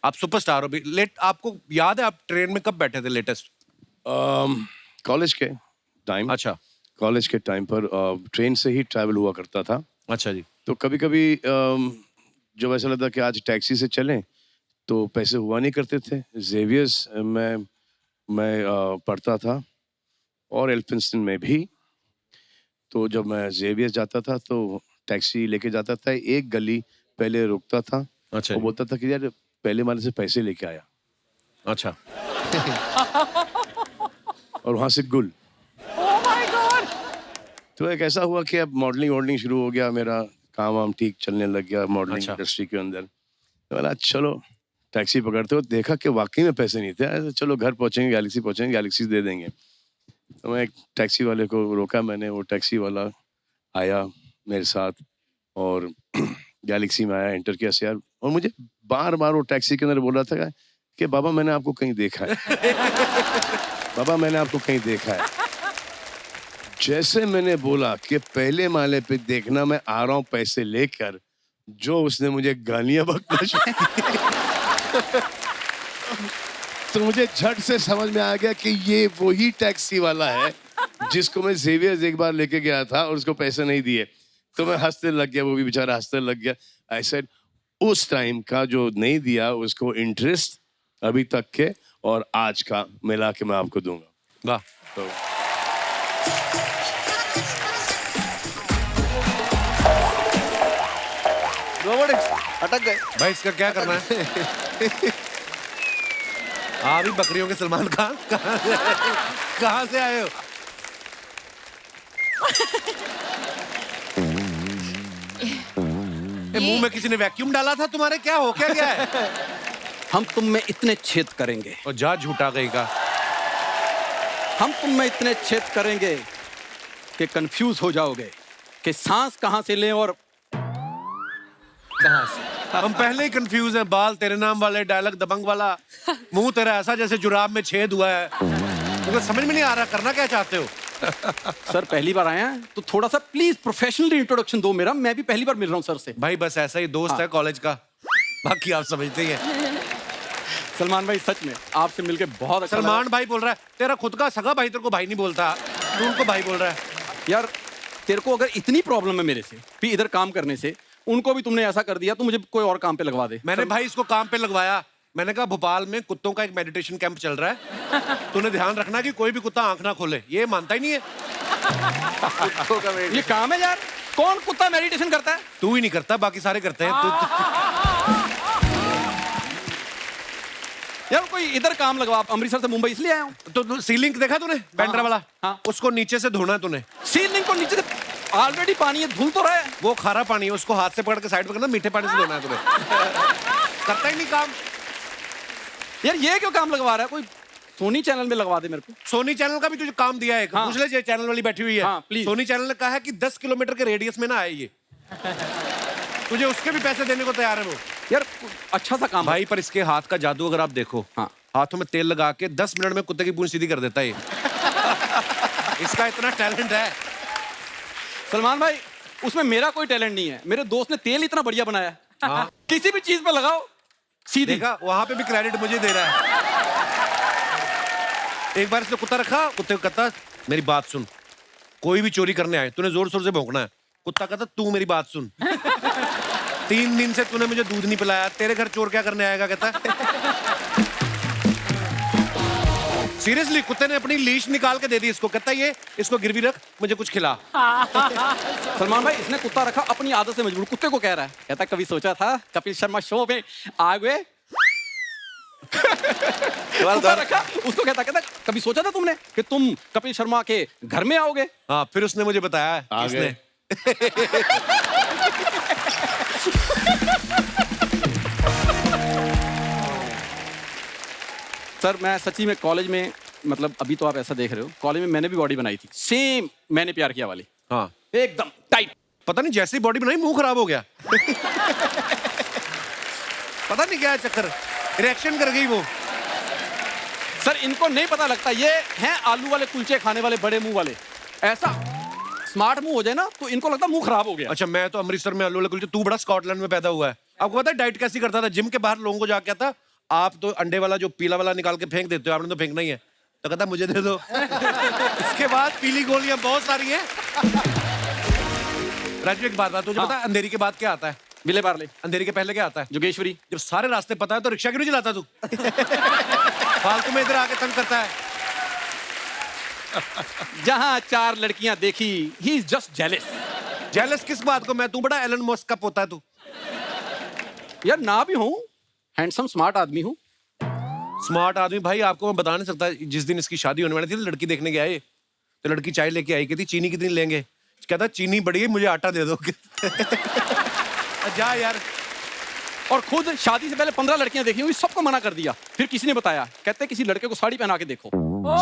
आप सुपरस्टार हो भी। आपको याद है आप ट्रेन में कब बैठे थे लेटेस्ट? कॉलेज के टाइम। अच्छा। कॉलेज के टाइम पर ट्रेन से ही ट्रैवल हुआ करता था। अच्छा जी। तो कभी कभी जब ऐसा लगता कि आज टैक्सी से चलें तो पैसे हुआ नहीं करते थे। जेवियर्स में मैं पढ़ता था और एल्फिंस्टन में भी। तो जब मैं जेवियर्स जाता था तो टैक्सी लेके जाता था, एक गली पहले रुकता था। अच्छा। वो बोलता था कि यार पहले वाले से पैसे लेके आया। अच्छा। और वहां से गुल। तो एक ऐसा हुआ कि अब मॉडलिंग शुरू हो गया, मेरा काम वाम ठीक चलने लग गया मॉडलिंग इंडस्ट्री के अंदर। तो बोला चलो टैक्सी पकड़ते हो, देखा कि वाकई में पैसे नहीं थे। चलो घर पहुंचेंगे, गैलेक्सी दे देंगे। तो मैं एक टैक्सी वाले को रोका मैंने, वो टैक्सी वाला आया मेरे साथ और गैलेक्सी में आया, एंटर किया यार। और मुझे बार बार वो टैक्सी के अंदर बोल रहा था कि बाबा मैंने आपको कहीं देखा है। बाबा मैंने आपको कहीं देखा है। जैसे मैंने बोला कि पहले माले पे देखना, मैं आ रहा हूँ पैसे लेकर, जो उसने मुझे गालियां बकना शुरू की। तो मुझे झट से समझ में आ गया कि ये वही टैक्सी वाला है जिसको मैं जेवियर्स एक बार लेके गया था और उसको पैसे नहीं दिए। तो मैं हंसने लग गया, वो भी बेचारा हंसने लग गया। आई सेड उस टाइम का जो नहीं दिया उसको इंटरेस्ट अभी तक के और आज का मिला के मैं आपको दूंगा। वाह। तो रोबोटिक्स अटक गए भाई इसका क्या करना है? आप ही बकरियों के सलमान खान कहाँ से आए हो? मुंह में किसी ने वैक्यूम डाला था तुम्हारे? क्या हो क्या गया है? हम तुम में इतने छेद करेंगे, और जा झूठा गई का। हम तुम में इतने छेद करेंगे कि कंफ्यूज हो जाओगे कि सांस कहां से लें और कहां से। हम पहले ही कंफ्यूज हैं। बाल तेरे नाम वाले, डायलॉग दबंग वाला, मुंह तेरा ऐसा जैसे जुराब में छेद हुआ है। तो समझ में नहीं आ रहा करना क्या चाहते हो। सर पहली बार आए हैं तो थोड़ा सा प्लीज प्रोफेशनल इंट्रोडक्शन दो मेरा, मैं भी पहली बार मिल रहा हूँ सर से। भाई बस ऐसा ही दोस्त है कॉलेज का, बाकी आप समझते ही हैं। सलमान भाई सच में आपसे मिलके बहुत अच्छा सलमान भाई बोल रहा है, तेरा खुद का सगा भाई तेरे को भाई नहीं बोलता, तू उनको भाई बोल रहा है। यार तेरे को अगर इतनी प्रॉब्लम है मेरे से भी इधर काम करने से, उनको भी तुमने ऐसा कर दिया तो मुझे कोई और काम पे लगवा दे। मैंने भाई इसको काम पे लगवाया। मैंने कहा भोपाल में कुत्तों का एक मेडिटेशन कैंप चल रहा है, तूने ध्यान रखना कि कोई भी कुत्ता आंख ना खोले। ये मानता ही नहीं है। ये काम है यार, कौन कुत्ता मेडिटेशन करता है? तू ही नहीं करता, बाकी सारे करते हैं। यार कोई इधर काम लगवा, अमृतसर से मुंबई इसलिए आया हूँ। तो सीलिंग देखा तूने बैंड्रा वाला? हाँ। उसको नीचे से धोना है तूने। सीलिंग को नीचे से ऑलरेडी पानी है, धुल तो रहा है। वो खारा पानी है, उसको हाथ से पकड़ के साइड पे करना, मीठे पानी से धोना है तूने। करता ही नहीं काम। यार ये क्यों काम लगवा रहा है? कोई सोनी चैनल में लगवा दे मेरे को। सोनी चैनल का भी तुझे काम दिया है। हाँ। पूछ ले, ये चैनल वाली बैठी हुई है। हाँ, प्लीज। सोनी चैनल ने कहा है कि 10 किलोमीटर के रेडियस में ना आए ये। तुझे उसके भी पैसे देने को तैयार है वो। यार अच्छा सा काम भाई, पर इसके हाथ का जादू अगर आप देखो, हाँ। हाथों में तेल लगा के 10 मिनट में कुत्ते की पूंछ सीधी कर देता है ये। इसका इतना टैलेंट है। सलमान भाई उसमें मेरा कोई टैलेंट नहीं है, मेरे दोस्त ने तेल इतना बढ़िया बनाया है। हाँ। किसी भी चीज पे लगाओ सीधी। देखा, वहां पे भी क्रेडिट मुझे दे रहा है। एक बार इसने कुत्ता रखा, कुत्ते को कहता मेरी बात सुन, कोई भी चोरी करने आए तूने जोर शोर से भौंकना है। कुत्ता कहता तू मेरी बात सुन, 3 दिन से तूने मुझे दूध नहीं पिलाया, तेरे घर चोर क्या करने आएगा? कहता है सीरियसली, कुत्ते ने अपनी लीश निकाल के दे दी इसको। कहता ये इसको गिरवी रख, मुझे कुछ खिला। सलमान भाई इसने कुत्ता रखा अपनी आदत से मजबूर, कुत्ते को कह रहा है, कहता कभी सोचा था कपिल शर्मा शो में आ गए। कुत्ता रखा, उसको कहता कभी सोचा था तुमने कि तुम कपिल शर्मा के घर में आओगे? हाँ, फिर उसने मुझे बताया किसने। सर मैं सच्ची में कॉलेज में, मतलब अभी तो आप ऐसा देख रहे हो, कॉलेज में मैंने भी बॉडी बनाई थी, सेम मैंने प्यार किया वाली। हाँ, एकदम टाइट। पता नहीं जैसे ही बॉडी बनाई मुंह खराब हो गया। पता नहीं क्या है चक्कर, रिएक्शन कर गई वो। सर इनको नहीं पता लगता, ये हैं आलू वाले कुलचे खाने वाले बड़े मुंह वाले। ऐसा स्मार्ट मुंह हो जाए ना तो इनको लगता मुंह खराब हो गया। अच्छा, मैं तो अमृतसर में आलू वाले कुलचे, तू बड़ा स्कॉटलैंड में पैदा हुआ है। आपको पता है डाइट कैसी करता था? जिम के बाहर लोगों को जाके आता, आप तो अंडे वाला जो पीला वाला निकाल के फेंक देते हो, आपने तो फेंकना ही है। तो कहता मुझे दे दो। इसके बाद पीली गोलियां बहुत सारी हैं। राजू एक बात तुझे पता है अंधेरी के बाद क्या आता है? विले पार्ले। अंधेरी के पहले क्या आता है? जोगेश्वरी। जब सारे रास्ते पता है तो रिक्शा क्यों नहीं चलाता तू? फालतू में इधर आके तंग करता है। जहां 4 लड़कियां देखी, he is just jealous. Jealous किस बात को? मैं तू बड़ा एलन मस्क का पोता है तू। यार ना भी हूं, हैंडसम स्मार्ट आदमी हूं। स्मार्ट आदमी भाई, आपको मैं बता नहीं सकता। जिस दिन इसकी शादी होने वाली थी, लड़की देखने गए आए, तो लड़की चाय लेके आई, कहती चीनी कितनी लेंगे? कहता चीनी बढ़ी है, मुझे आटा दे दो। जा यार। और खुद शादी से पहले 15 लड़कियां देखी हुई, सबको मना कर दिया। फिर किसी ने बताया, कहते किसी लड़के को साड़ी पहना के देखो,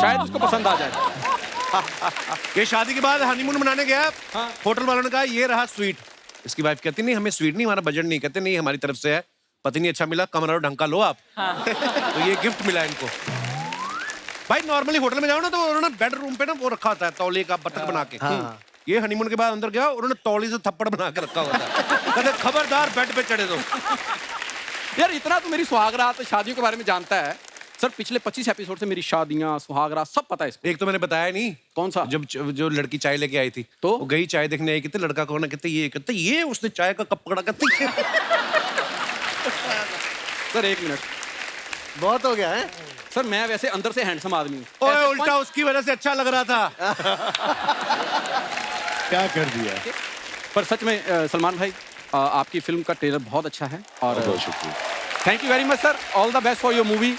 शायद उसको पसंद आ जाए। ये शादी के बाद हनीमून मनाने गया, होटल वालों ने कहा ये रहा स्वीट। इसकी वाइफ कहती नहीं हमें स्वीट नहीं, हमारा बजट नहीं। कहते नहीं हमारी तरफ से है, पति नहीं अच्छा मिला, कमरा ढंग का लो आप। तो ये गिफ्ट मिला इनको। भाई नॉर्मली होटल में जाओ ना तो उन्होंने बेडरूम पे ना वो रखा होता है तौलिए का बतख बना के। ये हनीमून के बाद अंदर गया उन्होंने तौली से थप्पड़ बना के रखा होता है, कहते खबरदार बेड पे चढ़े दो। यार इतना तो मेरी सुहागरात शादियों के बारे में जानता है सर। पिछले 25 एपिसोड से मेरी शादियां सुहागरात सब पता है इसको। एक तो मैंने बताया नहीं, कौन सा? जब जो लड़की चाय लेके आई थी तो वो गई चाय देखने आई, कहते लड़का कौन है, कहते ये उसने चाय का कप पकड़ा, कहते सर 1 मिनट बहुत हो गया है सर। मैं वैसे अंदर से हैंडसम आदमी हूँ। ओए उल्टा उसकी वजह से अच्छा लग रहा था। क्या कर दिया? पर सच में सलमान भाई आपकी फिल्म का ट्रेलर बहुत अच्छा है और बहुत शुक्रिया। Thank you very much sir. All the best for your movie.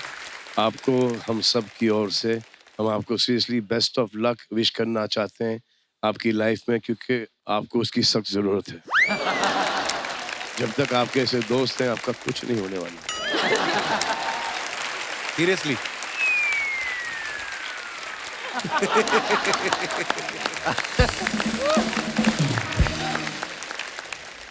आपको हम सब की ओर से हम आपको seriously best of luck wish करना चाहते हैं आपकी लाइफ में, क्योंकि आपको उसकी सख्त जरूरत है। जब तक आपके ऐसे दोस्त हैं आपका कुछ नहीं होने वाला। सीरियसली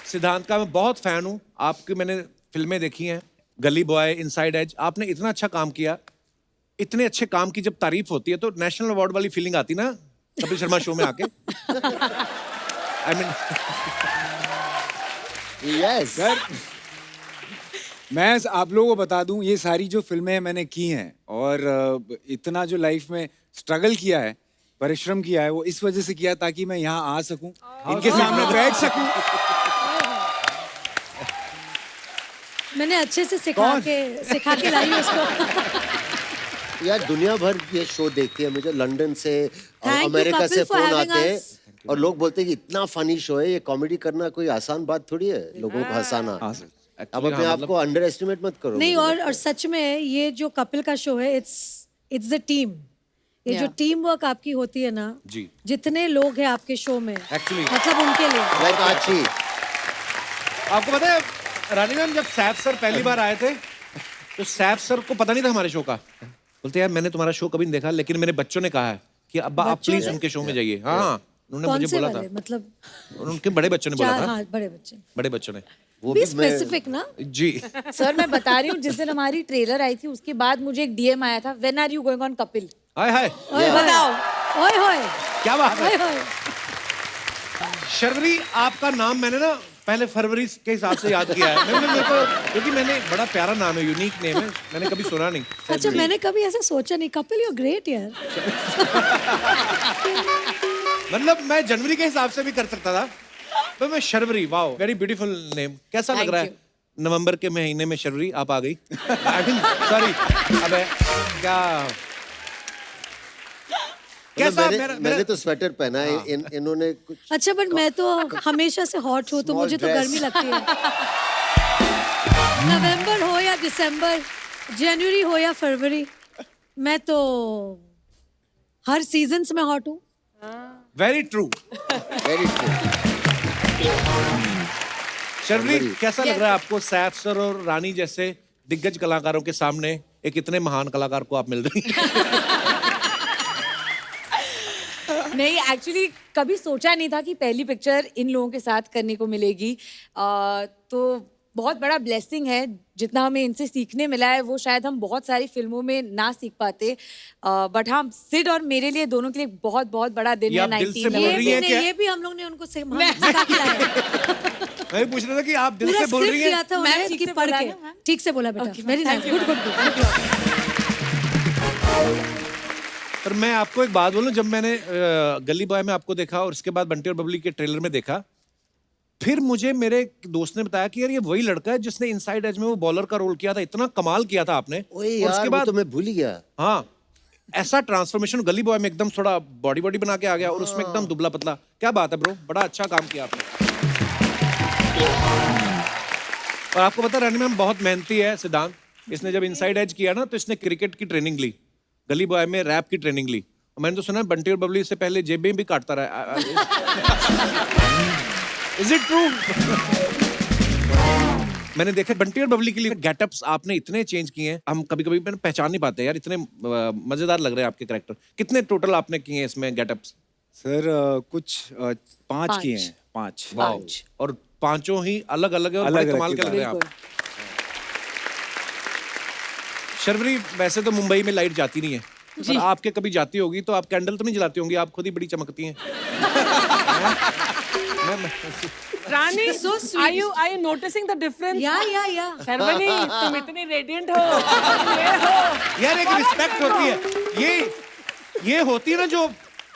सिद्धांत का मैं बहुत फैन हूं आपकी। मैंने फिल्में देखी हैं, गली बॉय, इनसाइड एज। आपने इतना अच्छा काम किया, इतने अच्छे काम की जब तारीफ होती है तो नेशनल अवार्ड वाली फीलिंग आती ना कपिल शर्मा शो में आके। आई मीन यस सर मैं आप लोगों को बता दूं ये सारी जो फिल्में मैंने की हैं और इतना जो लाइफ में स्ट्रगल किया है, परिश्रम किया है, वो इस वजह से किया ताकि मैं यहाँ आ सकूं, इनके सामने बैठ सकूं। मैंने अच्छे से सिखा के लाई उसको। यार दुनिया भर ये शो देखती है, मुझे लंदन से और Thank you, अमेरिका Kapil, से for फोन having आते हैं us. और लोग बोलते हैं कि इतना फनी शो है, ये कॉमेडी करना कोई आसान बात थोड़ी है, लोगों को हंसाना। अब अपने आप को अंडर एस्टिमेट मत करो। नहीं, और सच में ये जो कपिल का शो है, इट्स द टीम। ये जो टीम वर्क आपकी होती है ना जी, जितने लोग हैं आपके शो में, एक्चुअली मतलब उनके लिए लाइक आची। आपको पता है रानी मैम जब सैफ सर पहली बार आए थे तो सैफ सर को पता नहीं था हमारे शो का। बोलते यार मैंने तुम्हारा शो कभी नहीं देखा, लेकिन मेरे बच्चों ने कहा है कि अब्बा आप प्लीज उनके शो में जाइए। हाँ उन्होंने मुझे बोला था, मतलब उनके बड़े बच्चों ने बोला था। हाँ, बड़े बच्चों ने वो भी स्पेसिफिक ना जी। सर मैं बता रही हूँ, जिस दिन हमारी ट्रेलर आई थी उसके बाद मुझे एक डीएम आया था, when are you going on Kapil. हाय हाय बताओ, ओए होए क्या बात है। ओए होए। शर्वरी आपका नाम मैंने ना पहले फरवरी के हिसाब से याद किया है मेरे को, क्योंकि मैंने बड़ा प्यारा नाम है, यूनिक नेम है, मैंने कभी सुना नहीं। अच्छा, मैंने कभी ऐसा सोचा नहीं। कपिल यू ग्रेट यार। मतलब मैं जनवरी के हिसाब से भी कर सकता था, तो मैं Sharvari, wow very beautiful name. कैसा लग रहा है नवंबर के महीने में शर्वरी आप आ गई? सॉरी अबे क्या कैसा? मैंने तो स्वेटर पहना है, इन्होंने कुछ। अच्छा, बट मैं तो हमेशा से हॉट हूँ, तो मुझे तो गर्मी लगती है। नवंबर हो या दिसंबर, जनवरी हो या फरवरी, मैं तो हर सीजन में हॉट हूँ। Very true, very true. Sharvari कैसा लग रहा है आपको सैफ सर और रानी जैसे दिग्गज कलाकारों के सामने एक इतने महान कलाकार को आप मिल रही हैं? नहीं, एक्चुअली कभी सोचा नहीं था कि पहली पिक्चर इन लोगों के साथ करने को मिलेगी। तो बहुत बड़ा ब्लेसिंग है। जितना हमें इनसे सीखने मिला है वो शायद हम बहुत सारी फिल्मों में ना सीख पाते। बट हाँ, सिड और मेरे लिए दोनों के लिए बहुत बहुत बड़ा दिन है। 19 ये भी हम लोग ने उनको सिखा के लाया। मैं पूछ रहा था कि आप दिल से बोल रही हैं। मैं ठीक से बोला बेटा। Very nice, good good. पर मैं आपको एक बात बोलूं, जब मैंने गली बॉय में आपको देखा और उसके बाद बंटी और बबली के ट्रेलर में देखा, फिर मुझे मेरे दोस्त ने बताया कि यार ये वही लड़का है जिसने इनसाइड एज में वो बॉलर का रोल किया था। इतना कमाल किया था आपने। और उसके बाद तो मैं भूल ही गया। हाँ, ऐसा ट्रांसफॉर्मेशन गली बॉय में एकदम थोड़ा बॉडी बना के आ गया और उसमें एकदम दुबला पतला। क्या बात है ब्रो, बड़ा अच्छा काम किया आपने। और आपको पता रानी मैम बहुत मेहनती है सिद्धांत। इसने जब इनसाइड एज किया ना तो इसने क्रिकेट की ट्रेनिंग ली, गली बॉय में रैप की ट्रेनिंग ली। मैंने तो सुना बंटी और बबली से पहले जेबें भी काटता रहा। Is it true? मैंने देखा बंटी और बबली के लिए गेटअप्स आपने इतने चेंज किए हैं, हम कभी कभी पहचान नहीं पाते यार। इतने मजेदार लग रहे हैं आपके कैरेक्टर। कितने टोटल आपने किए हैं इसमें गेटअप्स? सर कुछ 5 किए हैं। 5 और पांचों ही अलग अलग है और बड़े कमाल के लग रहे हैं आप। शर्वरी वैसे तो मुंबई में लाइट जाती नहीं है, पर आपके कभी जाती होगी तो आप कैंडल तो नहीं जलाती होंगी, आप खुद ही बड़ी चमकती हैं। रानी, are you noticing the difference? या शर्वनी, तुम इतनी रेडिएंट हो, ये हो। यार एक रिस्पेक्ट होती है, ये होती है ना जो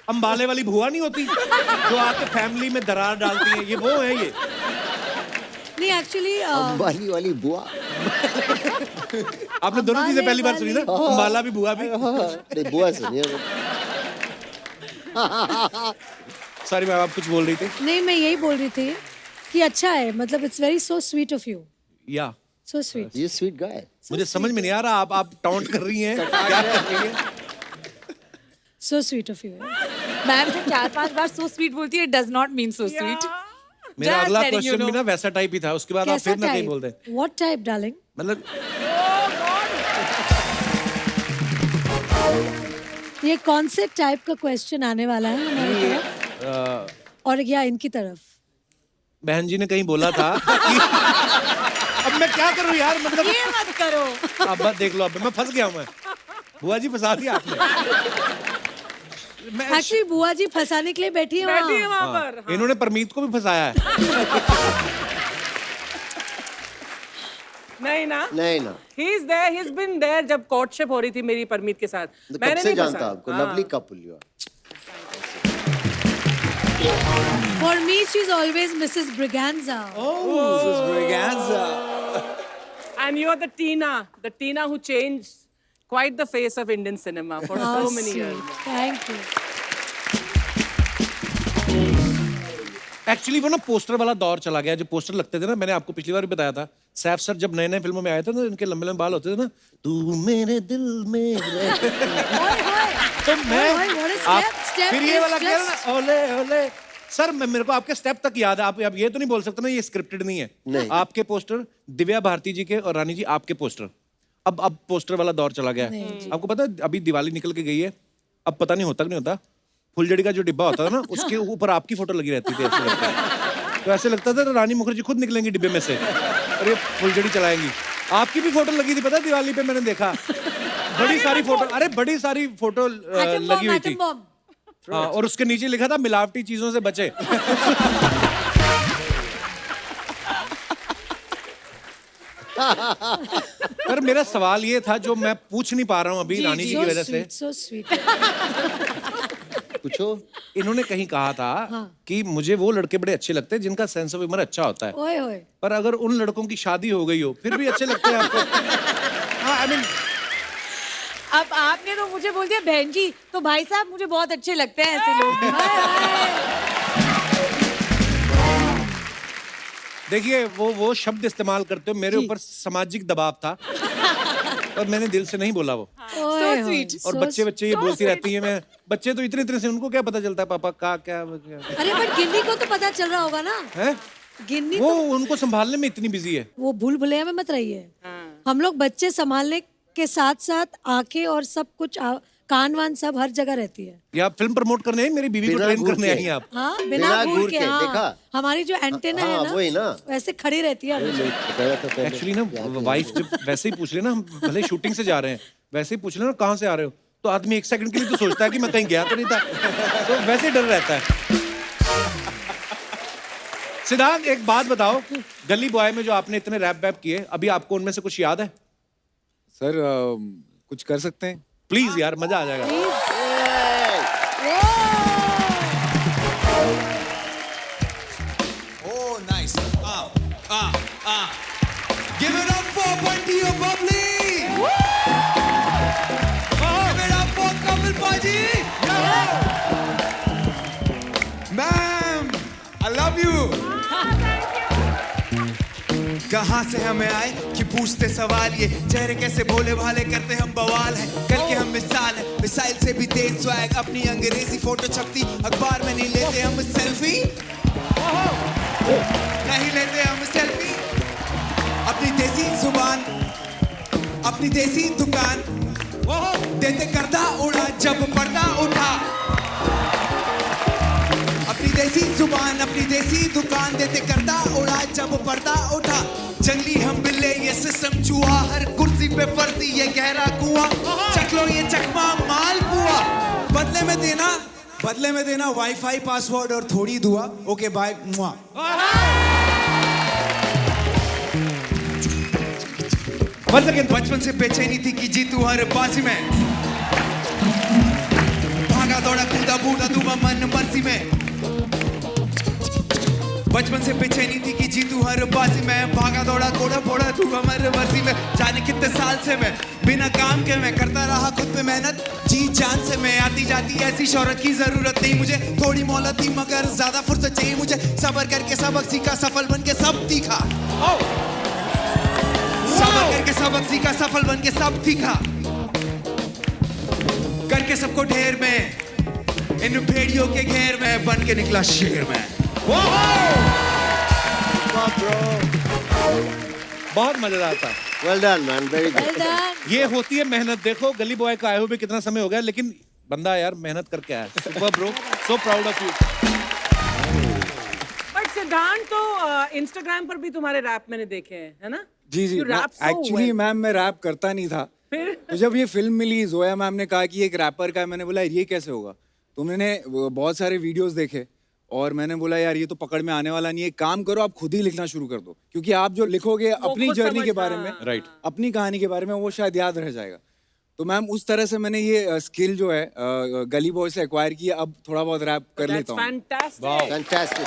अंबाले वाली बुआ नहीं होती जो आके फैमिली में दरार डालती है, ये वो है ये। नहीं एक्चुअली अंबाली वाली बुआ। आपने दोनों चीजें पहली बार सुनी ना, अंबाला भी बुआ भी। नहीं बुआ सुनी है। सॉरी मैम, आप कुछ बोल रही थी। नहीं मैं यही बोल रही थी कि अच्छा है, मतलब it's very so sweet of you, या सो स्वीट। ये स्वीट गाय। मुझे समझ में नहीं आ रहा आप टॉन्ट कर रही हैं, क्या कर रही हैं? So sweet of you. Ma'am जब 4-5 बार सो स्वीट बोलती है, does not mean so sweet. मेरा अगला क्वेश्चन भी ना वैसा टाइप ही था, उसके बाद आप फिर ना कहीं बोल दे। What type darling? मतलब ये कौन से टाइप का क्वेश्चन आने वाला है हमारी तरफ और या इनकी तरफ? बहन जी ने कहीं बोला था कि अब मैं क्या करूं यार, मतलब ये मत करो। अब बस देख लो, अब मैं फंस गया हूं। मैं बुआ जी फंसा दिया आपने। एक्चुअली बुआ जी फंसाने के लिए बैठी है वहाँ पर। हाँ। इन्होंने परमीत को भी फंसाया है। नहीं ना, he is there, he's been there जब courtship हो रही थी मेरी परमीत के साथ। मैंने नहीं जानता आपको, lovely couple you are. For me, she's always Mrs. Braganza. Mrs. Braganza. And you are the Tina who changed quite the face of Indian cinema for so many years. Thank you. Actually वो ना poster वाला दौर चला गया, जो poster लगते थे ना, मैंने आपको पिछली बार भी बताया था, सैफ सर जब नए नए फिल्मों में आए थे ना, इनके लंबे लंबे बाल होते थे ना, तू मेरे दिल में तो मैं आप फिर ये वाला किया ना, ओले ओले सर, मेरे को आपके स्टेप तक याद है। आप ये तो नहीं बोल सकते ना ये स्क्रिप्टेड नहीं है। नहीं। आपके पोस्टर, दिव्या भारती जी के और रानी जी आपके पोस्टर, अब पोस्टर वाला दौर चला गया है। आपको पता है अभी दिवाली निकल के गई है, अब पता नहीं होता कि नहीं होता, फुलझड़ी का जो डिब्बा होता था ना, उसके ऊपर आपकी फोटो लगी रहती थी। ऐसे लगता है तो ऐसे लगता था रानी मुखर्जी खुद निकलेंगी डिब्बे में से और ये फुलझड़ी चलाएंगी। आपकी भी फोटो लगी थी, पता दिवाली पे मैंने देखा, बड़ी सारी फोटो, अरे बड़ी सारी फोटो लगी हुई थी। हाँ, और उसके नीचे लिखा था मिलावटी चीजों से बचे। पर मेरा सवाल ये था जो मैं पूछ नहीं पा रहा हूँ अभी रानी जी की वजह से। So sweet. पूछो। इन्होंने कहीं कहा था कि मुझे वो लड़के बड़े अच्छे लगते हैं जिनका सेंस ऑफ ह्यूमर अच्छा होता है। ओए ओए। पर अगर उन लड़कों की शादी हो गई हो फिर भी अच्छे लगते हैं आपको? हाँ, I mean, अब आपने तो मुझे बोल दिया बहन जी, तो भाई साहब मुझे बहुत अच्छे लगते हैं ऐसे लोग। देखिए वो शब्द इस्तेमाल करते हो, मेरे ऊपर सामाजिक दबाव था और मैंने दिल से नहीं बोला वो। So sweet. और बच्चे ये बोलती रहती है, मैं बच्चे तो इतने से, उनको क्या पता चलता है पापा का क्या। अरे बट गिन्नी को तो पता चल रहा होगा ना। है गिन्नी वो तो उनको संभालने में इतनी बिजी है। वो भूल भुलैया में मत रहिए। हम लोग बच्चे संभालने के साथ साथ आंखें और सब कुछ कान वान सब हर जगह रहती है। या फिल्म प्रमोट करने आई, मेरी बीवी को ट्रेन करने आई आप। हाँ, बिना घूर के। हाँ, देखा? हमारी जो एंटेना है वही ना, वैसे खड़ी रहती है। एक्चुअली ना वाइफ जब वैसे ही पूछ ले ना, हम भले शूटिंग से जा रहे हैं, वैसे ही पूछ ले ना कहाँ से आ रहे हो, तो आदमी एक सेकंड के लिए तो सोचता है कि मैं कहीं गया तो नहीं था, तो वैसे डर रहता है। सिद्धांत एक बात बताओ, गली बॉय में जो आपने इतने रैप वैप किए, अभी आपको उनमें से कुछ याद है? सर कुछ कर सकते हैं प्लीज यार, मजा आ जाएगा। Oh, nice. Give it up for Bunty or Bubbly. Give it up for Kapil Paji. Ma'am, I love you. कहाँ से हमें आए कि पूछते सवाल, ये चेहरे कैसे भोले भाले करते हम बवाल हैं, कल के हम मिसाल हैं, मिसाइल से भी तेज स्वैग, अपनी अंग्रेजी फोटो छपती अखबार में नहीं लेते हम सेल्फी, नहीं लेते हम सेल्फी, अपनी देसी जुबान अपनी देसी दुकान देते करदा उड़ा जब पर्दा उठा, अपनी देसी जुबान अपनी देसी दुकान देते करदा उड़ा जब पर्दा उठा, जंगली हम बिल्ले ये सिस्टम चूहा, हर कुर्सी पे फर्जी ये गहरा कुआं, चख लो ये चकमा माल देना, बदले में देना वाईफाई पासवर्ड और थोड़ी दुआ। Okay bye. बचपन से बेचैनी थी कि जीतू हर बाजी में, भागा दौड़ा कूदा बूढ़ा दूंगा मन मर्जी में। बचपन से बेचैनी थी कि जीतू हर बाजी में, भागा दौड़ा कोड़ा फोड़ा दूंगा मन मर्जी में। जाने कितने साल से मैं बिना काम के मैं करता रहा खुद पे मेहनत, जी जान से मैं। आती जाती ऐसी शोहरत की जरूरत नहीं मुझे, थोड़ी मोहलत थी मगर ज्यादा फुर्सत चाहिए मुझे। सबर करके सबक सीखा, सफल बन के सब तीखा। सबर करके सबक सीखा, सफल बन के सब तीखा। करके सबको ढेर में, इन भेड़ियों के घेर में बन के निकला शेर में। बहुत मजेदार था। Well done man, very good. ये होती है मेहनत। देखो गली बॉय का आए हुए कितना समय हो गया, लेकिन बंदा यार मेहनत करके आया। Super bro, so proud of you. But सिद्धांत तो इंस्टाग्राम पर भी तुम्हारे रैप मैंने देखे हैं, है ना? जी जी, एक्चुअली मैम मैं रैप करता नहीं था। तो जब ये फिल्म मिली, जोया मैम ने कहा कि एक रैपर का है, मैंने बोला ये कैसे होगा। तो मैंने बहुत सारे वीडियोस देखे और मैंने बोला यार ये तो पकड़ में आने वाला नहीं है, काम करो आप खुद ही लिखना शुरू कर दो, क्योंकि आप जो लिखोगे अपनी जर्नी के बारे में, राइट, अपनी कहानी के बारे में, वो शायद याद रह जाएगा। तो मैम उस तरह से मैंने ये स्किल जो है गली बॉय से एक्वायर किया। अब थोड़ा बहुत रैप कर लेता हूँ। फैंटास्टिक।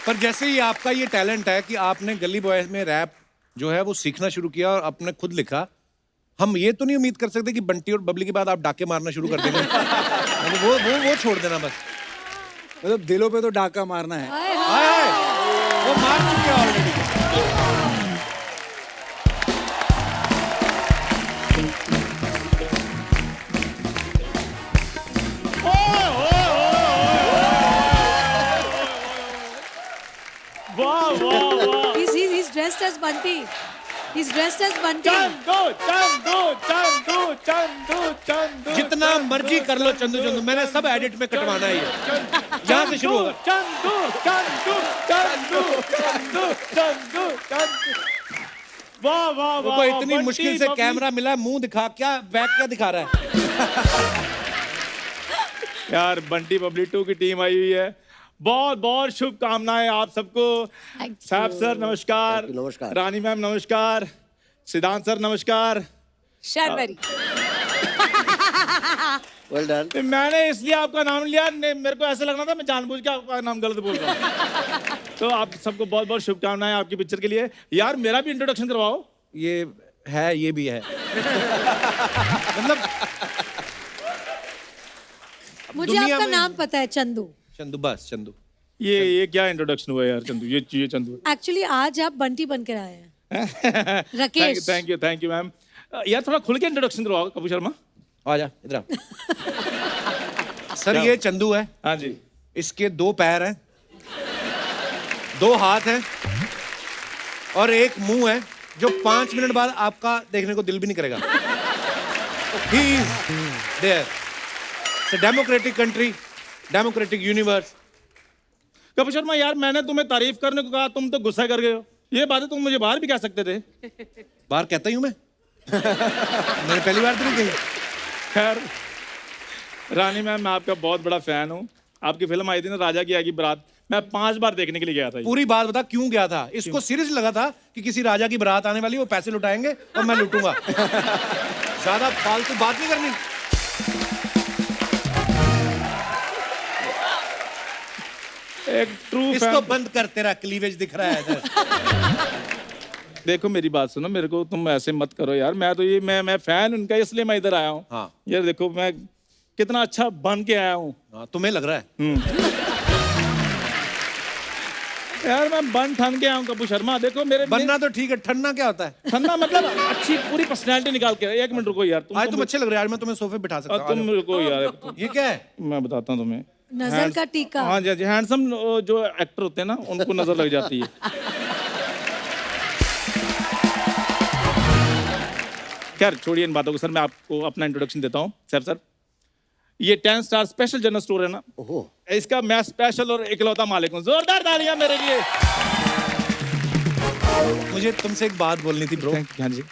पर जैसे ही आपका ये टैलेंट है कि आपने गली बॉय में रैप जो है वो सीखना शुरू किया और आपने खुद लिखा, हम ये तो नहीं उम्मीद कर सकते कि बंटी और बबली के बाद आप डाके मारना शुरू कर देंगे। वो छोड़ देना बस। मतलब दिलों पे तो डाका मारना है। वो मार चुके already. He's dressed as Bunty. He's dressed as Bunty. Chandu. जितना मर्जी कर लो चंदू चंदू, मैंने सब एडिट में कटवाना है ये। यहाँ से शुरू होगा। वाह वाह वाह। वो इतनी मुश्किल से कैमरा मिला, मुंह दिखा, क्या बैक क्या दिखा रहा है? यार बंटी बबली 2 की टीम आई हुई है। बहुत बहुत शुभकामनाएं आप सबको। साहब सर नमस्कार, नमस्कार। रानी मैम नमस्कार, सिद्धांत सर नमस्कार। Sharberry. Well done. मैंने इसलिए आपका नाम लिया, मेरे को ऐसा लगना था मैं जानबूझ के आपका नाम गलत बोल रहा हूँ। तो आप सबको बहुत बहुत शुभकामनाएं आपकी पिक्चर के लिए। यार मेरा भी इंट्रोडक्शन करवाओ। ये है, ये भी है। मतलब मुझे आपका नाम पता है, चंदू। चंदू, बस चंदू। ये क्या इंट्रोडक्शन हुआ यार चंदू? ये चंदू। एक्चुअली आज आप बंटी बनकर आए हैं। राकेश। Thank you ma'am. यार थोड़ा खुल के इंट्रोडक्शन करवाओ कपूर शर्मा। आ जा इधर आ। सर ये चंदू है। हाँ जी। इसके 2 पैर हैं, 2 हाथ हैं और एक मुंह है जो 5 मिनट बाद आपका देखने को दिल भी नहीं करेगा। He is there. It's a democratic country, democratic universe. Kapoor Sharma यार मैंने तुम्हें तारीफ करने को कहा, तुम तो गुस्सा कर गए हो। ये बातें तुम मुझे बाहर भी कह सकते थे। बाहर कहता ही हूं मैं। मैंने पहली बार तो नहीं कही। खैर रानी मैम मैं आपका बहुत बड़ा फैन हूँ। आपकी फिल्म आई थी ना राजा की आएगी बारात, मैं 5 बार देखने के लिए गया था। पूरी बात बता क्यों गया था? इसको सीरियस लगा था कि किसी राजा की बारात आने वाली, वो पैसे लुटाएंगे और मैं लूटूंगा। ज्यादा फालतू बात नहीं करनी। एक ट्रू इसको बंद कर, तेरा क्लीवेज दिख रहा है इधर। देखो मेरी बात सुनो, मेरे को तुम ऐसे मत करो यार। मैं तो ये मैं फैन उनका, इसलिए मैं इधर आया हूँ। हाँ। यार देखो मैं कितना अच्छा बन के आया हूँ। हाँ, तुम्हें लग रहा है? यार मैं बन ठन के आया हूँ कपूर शर्मा। देखो मेरे बनना तो ठीक है, ठन्ना क्या होता है? ठन्ना मतलब अच्छी पूरी पर्सनैलिटी निकाल के। 1 मिनट रुको यार। आज तुम अच्छे लग रहे हो, आज मैं तुम्हें सोफे बिठा सकता हूँ। तुम रुको यार। ये क्या है? मैं बताता हूँ तुम्हें। नजर का टीका। हाँ जी, हैंडसम जो एक्टर होते हैं ना उनको नजर लग जाती है। खैर छोड़िए इन बातों को। सर मैं आपको अपना इंट्रोडक्शन देता हूँ। सर ये 10 स्टार स्पेशल जनरल स्टोर है ना, इसका मैं स्पेशल और इकलौता मालिक हूँ। जोरदार तालियां मेरे लिए। मुझे तुमसे एक बात बोलनी थी ब्रो। हाँ जी।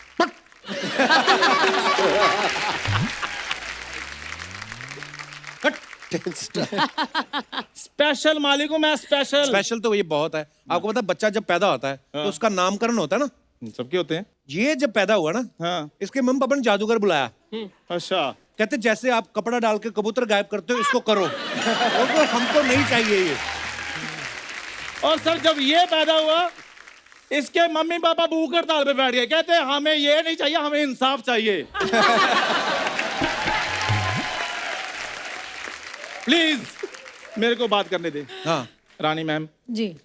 स्पेशल मालिक हूँ मैं, स्पेशल। स्पेशल तो ये बहुत है। आपको पता है बच्चा जब पैदा होता है तो उसका नामकरण होता है ना, सबके होते हैं। ये जब पैदा हुआ ना, हाँ। इसके मम्मी पापा ने जादूगर बुलाया। अच्छा। कहते जैसे आप कपड़ा डाल के कबूतर गायब करते हो, इसको करो। और तो हमको नहीं चाहिए ये। और सर जब ये पैदा हुआ, इसके मम्मी पापा भूख हड़ताल पे बैठ गए, कहते हैं हमें ये नहीं चाहिए, हमें इंसाफ चाहिए। प्लीज मेरे को बात करने दे। हाँ रानी मैम जी,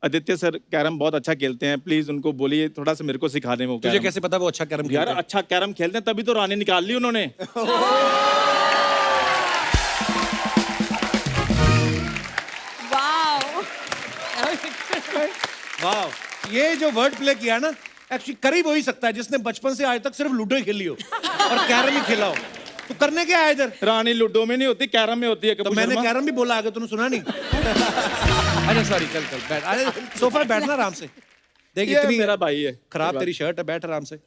आदित्य सर कैरम बहुत अच्छा खेलते हैं, प्लीज उनको बोलिए थोड़ा सा मेरे को सिखा दें वो तुझे कैसे पता वो अच्छा कैरम यार अच्छा कैरम खेलते हैं, तभी तो रानी निकाल ली उन्होंने। वाह, ये जो वर्ड प्ले किया ना, एक्चुअली करीब हो ही सकता है जिसने बचपन से आज तक सिर्फ लूडो ही खेली हो और कैरम ही खेला हो। तो करने क्या है इधर? रानी लूडो में नहीं होती, कैरम में होती है। तो मैंने कैरम भी बोला, आगे तूने सुना नहीं? अरे सॉरी, चल चल बैठ, अरे सोफा पे बैठना आराम से। देख इतनी मेरा भाई है, खराब तेरी शर्ट है, बैठ आराम से।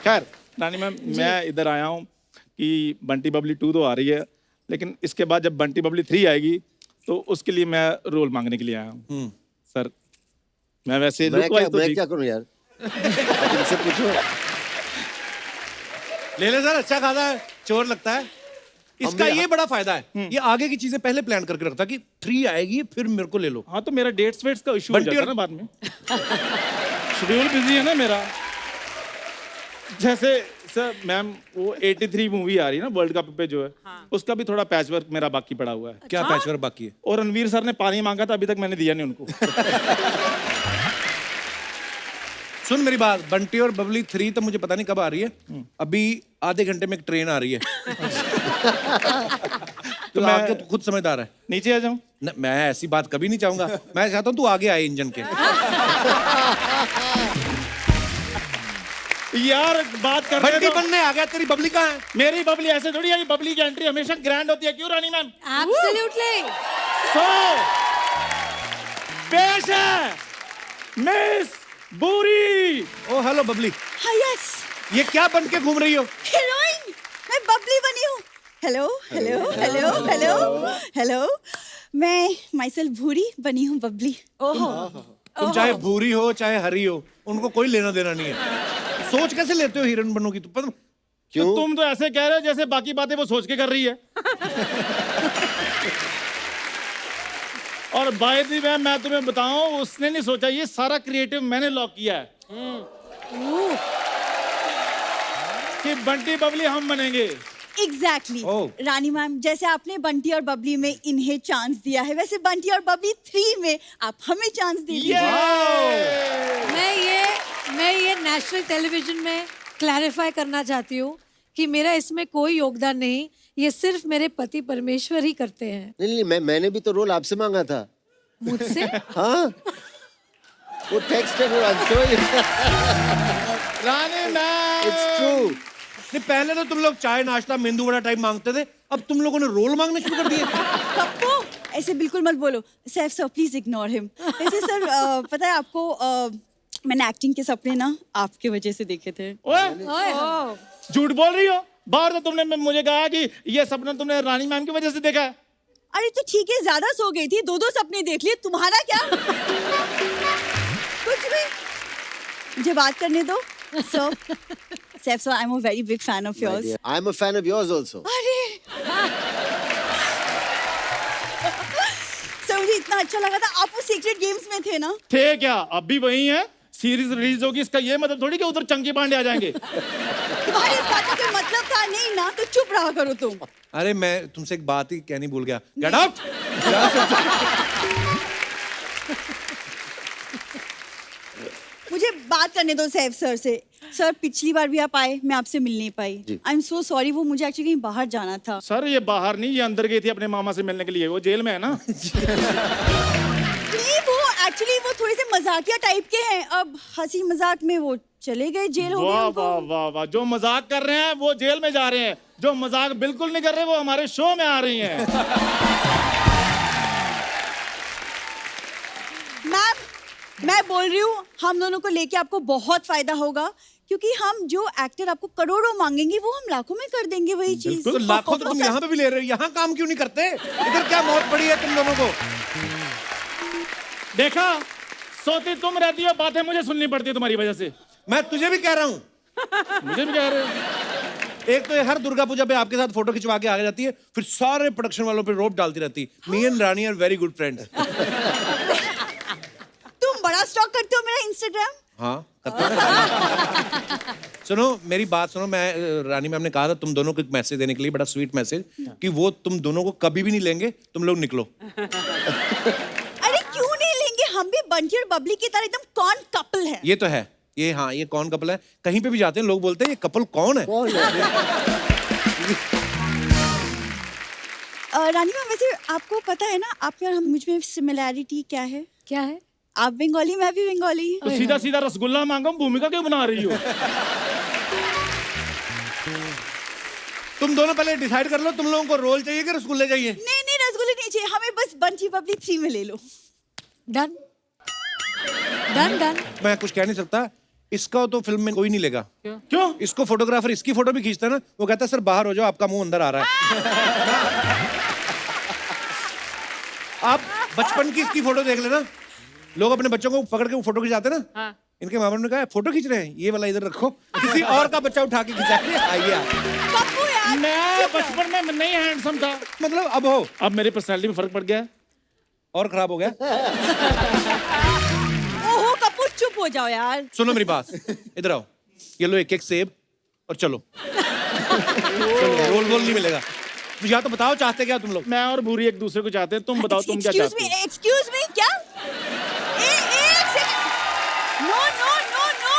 खैर रानी मैम, मैं इधर आया हूँ कि बंटी बबली 2 तो आ रही है, लेकिन इसके बाद जब बंटी बबली 3 आएगी तो उसके लिए मैं रोल मांगने के लिए आया हूँ। सर मैं वैसे मैं क्या करूँ यार? तुमसे पूछो। ले ले सर, अच्छा खासा है, चोर लगता है। इसका ये बड़ा फायदा है, ये आगे की चीजें पहले प्लान करके रखता कि 3 आएगी फिर मेरे को ले लो। हाँ तो मेरा डेट्स वेट्स का इशू हो जाता है ना बाद में। शेड्यूल बिजी है ना मेरा। जैसे सर मैम वो 83 मूवी आ रही है ना वर्ल्ड कप पे जो है, उसका भी थोड़ा पैच वर्क मेरा बाकी पड़ा हुआ है। क्या पैच वर्क बाकी है? और रणवीर सर ने पानी मांगा था, अभी तक मैंने दिया नहीं उनको। सुन मेरी बात, बंटी और बबली 3 तो मुझे पता नहीं कब आ रही है, अभी आधे घंटे में एक ट्रेन आ रही है। तो आगे तू खुद समझदार है, नीचे आ जाऊं? मैं ऐसी बात कभी नहीं चाहूंगा, मैं चाहता हूँ तू आगे आए इंजन के। यार बात कर रहे बंटी बनने आ गया, तेरी बबली कहाँ है? मेरी बबली ऐसे थोड़ी है, बबली की एंट्री हमेशा ग्रैंड होती है, क्यों रानी मैम? एब्सोल्युटली। सो पेश है मिस बूरी। ओ हेलो बबली। हाँ यस, ये क्या बन के घूम रही हो? हीरोइन, मैं बबली बनी हूँ। Hello hello hello hello hello, मैं माइसेल्फ भूरी बनी हूँ बबली। ओहो, तुम चाहे भूरी हो चाहे हरी हो, उनको कोई लेना देना नहीं है। सोच कैसे लेते हो हीरोइन बनोगी तू? क्यों? तो तुम तो ऐसे कह रहे हो जैसे बाकी बातें वो सोच के कर रही है। और बाय द वे मैं तुम्हें बताऊं, उसने नहीं सोचा, ये सारा क्रिएटिव मैंने लॉक किया है कि बंटी बबली हम बनेंगे। एग्जैक्टली रानी मैम, जैसे आपने बंटी और बबली में इन्हें चांस दिया है, वैसे बंटी और बबली 3 में आप हमें चांस दे दीजिए। मैं ये नेशनल टेलीविजन में क्लैरिफाई करना चाहती हूँ कि मेरा इसमें कोई योगदान नहीं, ये सिर्फ मेरे पति परमेश्वर ही करते हैं। नहीं, मैंने भी तो रोल आपसे मांगा था। मुझसे? हाँ, वो टेक्स्ट है, वो रानी मैम, इट्स ट्रू। नहीं, पहले तो तुम लोग चाय नाश्ता मेंदू वड़ा टाइप मांगते थे, अब तुम लोगों ने रोल मांगने शुरू कर दिए। पप्पू, ऐसे बिल्कुल मत बोलो। Saif sir please ignore him. वैसे सर पता है आपको, मैंने एक्टिंग के सपने ना आपके वजह से देखे थे। झूठ बोल रही हो। बाहर तो तुमने मुझे कहा कि ये सपना तुमने रानी मैम की वजह से देखा है। अरे तो ठीक है, ज्यादा सो गई थी, 2 सपने देख लिए, तुम्हारा क्या? कुछ भी, मुझे बात करने दो। Sir, Saif sir, I am a very big fan of yours. I am a fan of yours also. अरे सर, मुझे इतना अच्छा लगा था, आप वो सीक्रेट गेम्स में थे ना? थे क्या? अब भी वही है। सीरीज रिलीज होगी, इसका ये मतलब थोड़ी कि उधर चंकी पांडे आ जाएंगे। तुम्हारी इस बात का कोई मतलब था नहीं ना, तो चुप रहा करो तुम। अरे मैं तुमसे एक बात ही कहनी भूल गया। Get out. मुझे बात करने दो सैफ सर से। सर, पिछली बार भी आप आए, मैं आपसे मिल नहीं पाई। आई एम सो सॉरी, वो मुझे एक्चुअली कहीं बाहर जाना था। सर ये बाहर नहीं, ये अंदर गई थी अपने मामा से मिलने के लिए, वो जेल में है ना। नहीं, वो एक्चुअली वो थोड़े से मजाकिया टाइप के हैं, अब हंसी मजाक में वो चले गए, जेल हो गए वाह उनको। वाह वाह वाह, जो मजाक कर रहे हैं वो जेल में जा रहे हैं, जो मजाक बिल्कुल नहीं कर रहे वो हमारे शो में आ रही हैं। मैम, मैं बोल रही हूँ, हम दोनों को लेके आपको बहुत फायदा होगा, क्योंकि हम जो एक्टर आपको करोड़ों मांगेंगे वो हम लाखों में कर देंगे वही चीज। तो लाखों तो तुम यहाँ पे भी ले रहे हो, यहाँ काम क्यों नहीं करते? इधर क्या मौत पड़ी है तुम दोनों को? देखा, सोती तुम रहती हो, बातें मुझे सुननी पड़ती है तुम्हारी वजह से। मैं तुझे भी कह रहा हूँ। मुझे भी कह रहे हो। एक तो ये हर दुर्गा पूजा पे आपके साथ फोटो खिंचवा के आ जाती है, फिर सारे प्रोडक्शन वालों पे रोप डालती रहती है। Me and Rani are very good friends. तुम बड़ा स्टॉक करते हो मेरा इंस्टाग्राम। हाँ करते हैं। सुनो मेरी बात सुनो, मैं रानी मैम ने कहा था तुम दोनों को एक मैसेज देने के लिए, बड़ा स्वीट मैसेज, कि वो तुम दोनों को कभी भी नहीं लेंगे, तुम लोग निकलो। अरे क्यों नहीं लेंगे, हम भी बंटी और बबली की तरह एकदम कौन कपल है। ये तो है, ये हाँ ये कौन कपल है, कहीं पे भी जाते हैं लोग बोलते हैं ये कपल कौन है। रानी मैम वैसे आपको पता है ना आप और मुझ में सिमिलैरिटी क्या है? क्या है? आप बंगाली, मैं भी बंगाली। तो सीधा सीधा रसगुल्ला मांगो, भूमिका क्यों बना रही हो? तुम दोनों पहले डिसाइड कर लो, तुम लोगों को रोल चाहिए कि रसगुल्ले चाहिए? नहीं नहीं रसगुल्ले नहीं चाहिए हमें, बस बंटी बबली 3 में ले लो। Done done done. मैं कुछ कह नहीं सकता, इसका तो फिल्म में कोई नहीं लेगा। क्यों? इसको फोटोग्राफर इसकी फोटो भी खींचता है ना, वो कहता है सर बाहर हो जाओ, आपका मुंह अंदर आ रहा है। आप बचपन की इसकी फोटो देख लेना, लोग अपने बच्चों को पकड़ के फोटो खिंचाते ना। हाँ। इनके माँ बाप ने कहा फोटो खींच रहे हैं, ये वाला इधर रखो, किसी और का बच्चा उठा के खिंचाएंगे। आइए आप। मैं बचपन में नहीं हैंडसम था, मतलब अब हो, अब मेरी पर्सनालिटी में फर्क पड़ गया और खराब हो गया। ओहो कपूर चुप हो जाओ यार। सुनो मेरी बात, इधर आओ, ये लो एक एक सेब और चलो। चलो रोल वोल नहीं मिलेगा। या तो बताओ चाहते क्या तुम लोग? मैं और भूरी एक दूसरे को चाहते हैं, तुम बताओ तुम क्या चाहते हो? एक्सक्यूज मी क्या? No no no no.